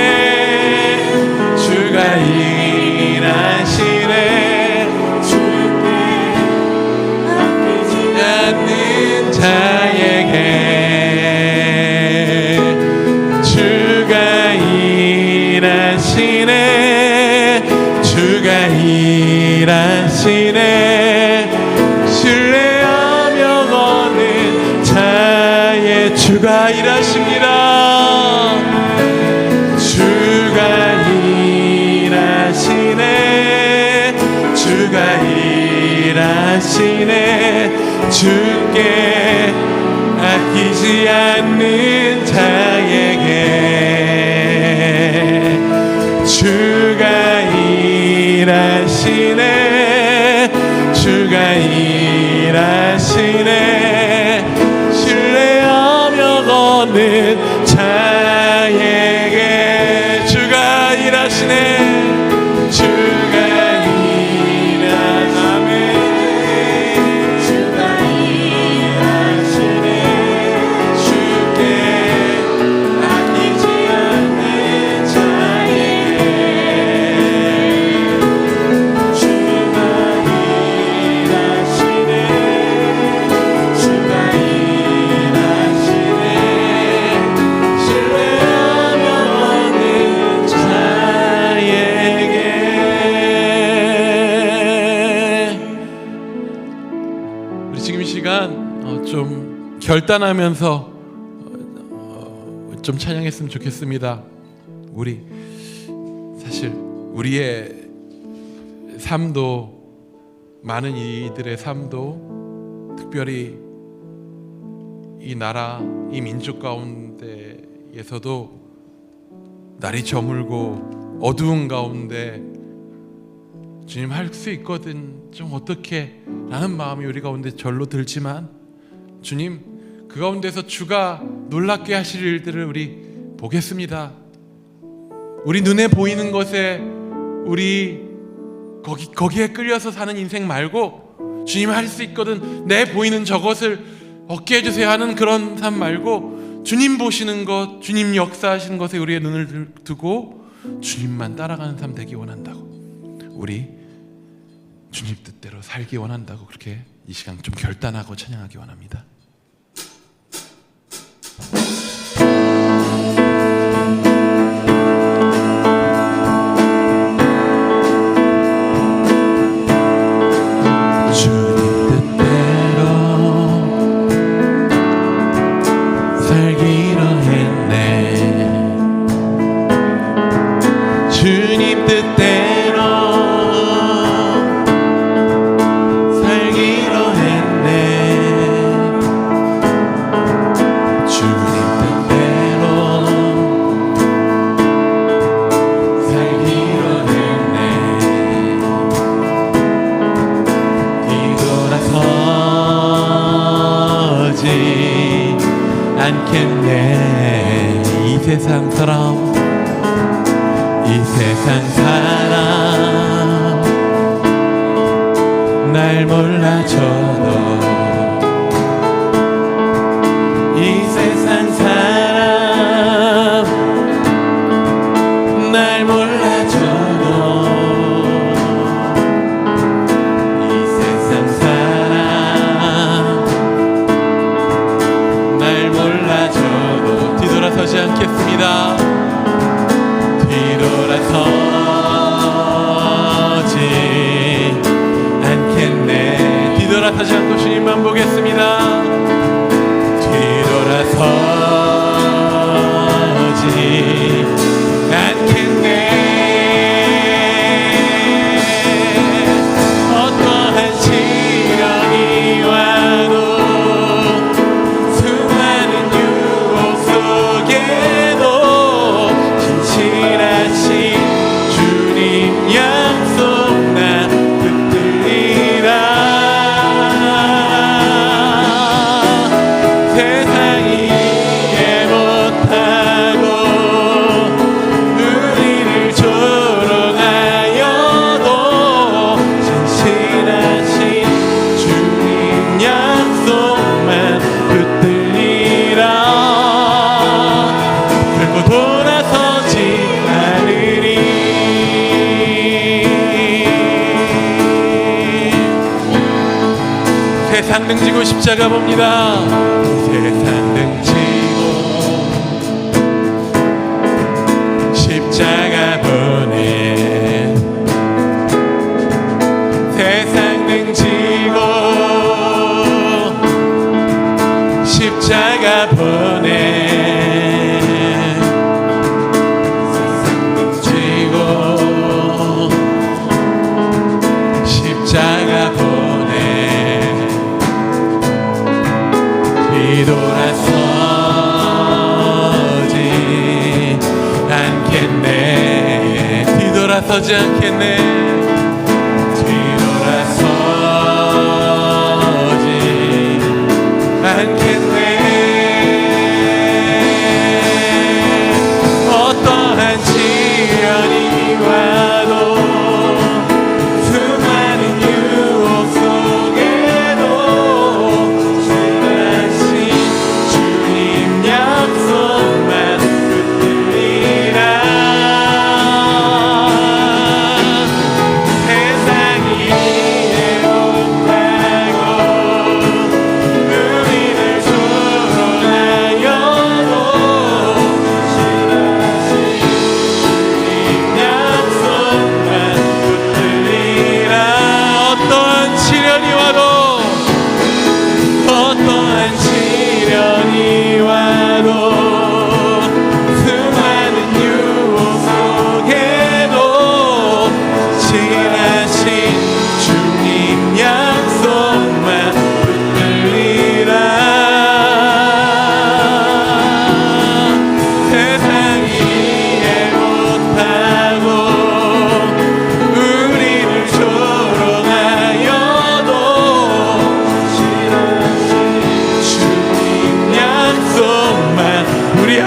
주가 일하시네. 주께 아끼지 않는 자에게 주가 일하시네. 주가 일하시네. 신뢰하며 거는 자의 주가 일하십니다. 주가 일하시네. 주가 일하시네. 주께 아끼지 않는 자에게 주가 일하시네. 주가 일하시네. 신뢰하며 걷는 자에게 주가 일하시네. 주가 일하시네. 주가 일하시네. 주께 아끼지 않는 자에게 주가 일하시네. 주가 일하시네. 신뢰하며 걷는 자에게. 우리 지금 이 시간 좀 결단하면서 좀 찬양했으면 좋겠습니다. 우리 사실 우리의 삶도, 많은 이들의 삶도, 특별히 이 나라, 이 민족 가운데에서도 날이 저물고 어두운 가운데 주님 할 수 있거든, 좀 어떻게 라는 마음이 우리 가운데 절로 들지만, 주님 그 가운데서 주가 놀랍게 하실 일들을 우리 보겠습니다. 우리 눈에 보이는 것에 우리 거기에 끌려서 사는 인생 말고, 주님 할 수 있거든, 내 보이는 저것을 얻게 해주세요 하는 그런 삶 말고, 주님 보시는 것, 주님 역사하시는 것에 우리의 눈을 두고 주님만 따라가는 삶 되기 원한다고, 우리 주님 뜻대로 살기 원한다고, 그렇게 이 시간 좀 결단하고 찬양하기 원합니다. 주님 뜻대로 살기로 했네. 주님 뜻대로 살기로 했네. 뒤돌아서지 않겠네. 이 세상처럼, 이 세상 사람 날 몰라줘도, 이 세상 사람 날 몰라줘도, 이 세상 사람 날 몰라줘도 뒤돌아서지 않겠습니다. 뒤돌아서지 않겠네. 뒤돌아서지 않고 주님만 등지고 십자가 봅니다. 세상 등지고 십자가 보내 세상 등지고 십자가 보내 십자가 보내 뒤돌아서지 않겠네 뒤돌아서지 않겠네 뒤돌아서지 않겠네 어떠한 시련이 와도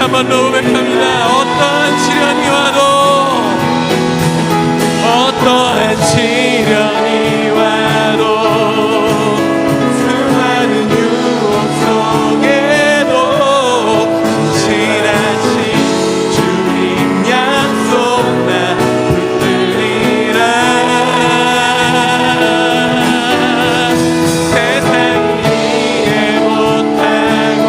한번 더 고백합니다. 어떠한 시련이 와도 어떠한 시련이 와도 수많은 유혹 속에도 신실하신 주님 약속만 붙들리라 세상이 이해 못하고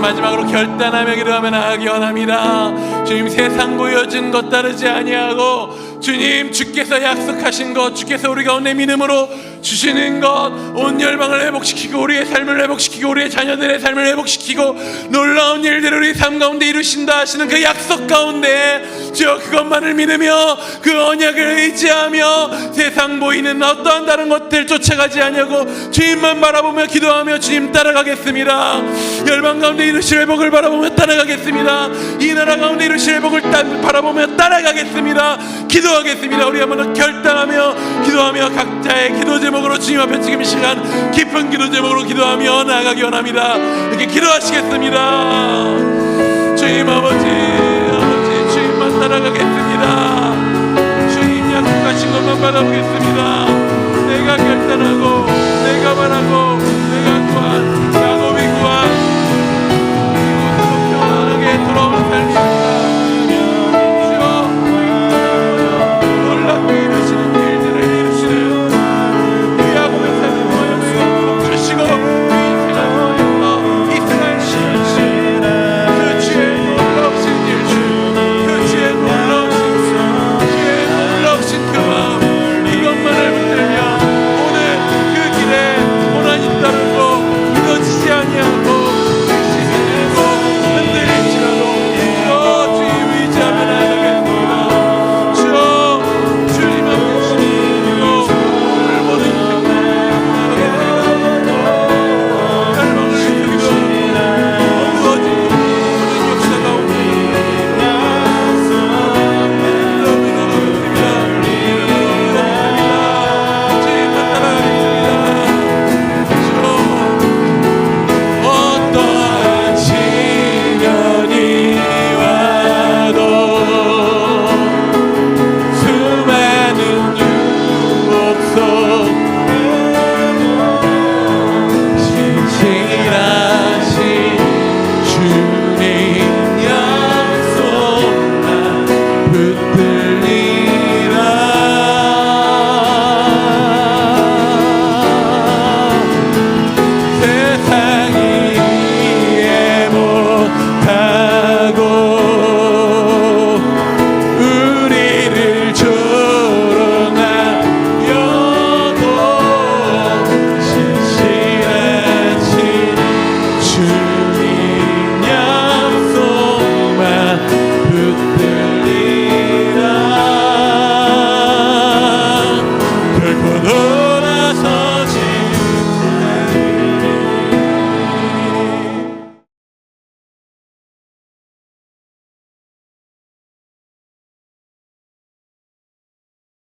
마지막으로 결단하며 기도하며 나아가기 원합니다. 주님 세상 보여준 것 따르지 아니하고 주님 주께서 약속하신 것 주께서 우리 가운데 믿음으로 주시는 것 온 열방을 회복시키고 우리의 삶을 회복시키고 우리의 자녀들의 삶을 회복시키고 놀라운 일들을 우리 삶 가운데 이루신다 하시는 그 약속 가운데 주여 그것만을 믿으며 그 언약을 의지하며 세상 보이는 어떠한 다른 것들 쫓아가지 아니하고 주님만 바라보며 기도하며 주님 따라가겠습니다. 열방 가운데 이루실 회복을 바라보며 따라가겠습니다. 이 나라 가운데 이루실 회복을 바라보며 따라가겠습니다. 기도하겠습니다. 우리 한번 결단하며 기도하며 각자의 기도 제목으로 주님 앞에 지금 이 시간 깊은 기도 제목으로 기도하며 나아가기 원합니다. 이렇게 기도하시겠습니다. 주님 아버지 주님만 따라가겠습니다. 주님 약속하신 것만 바라보겠습니다.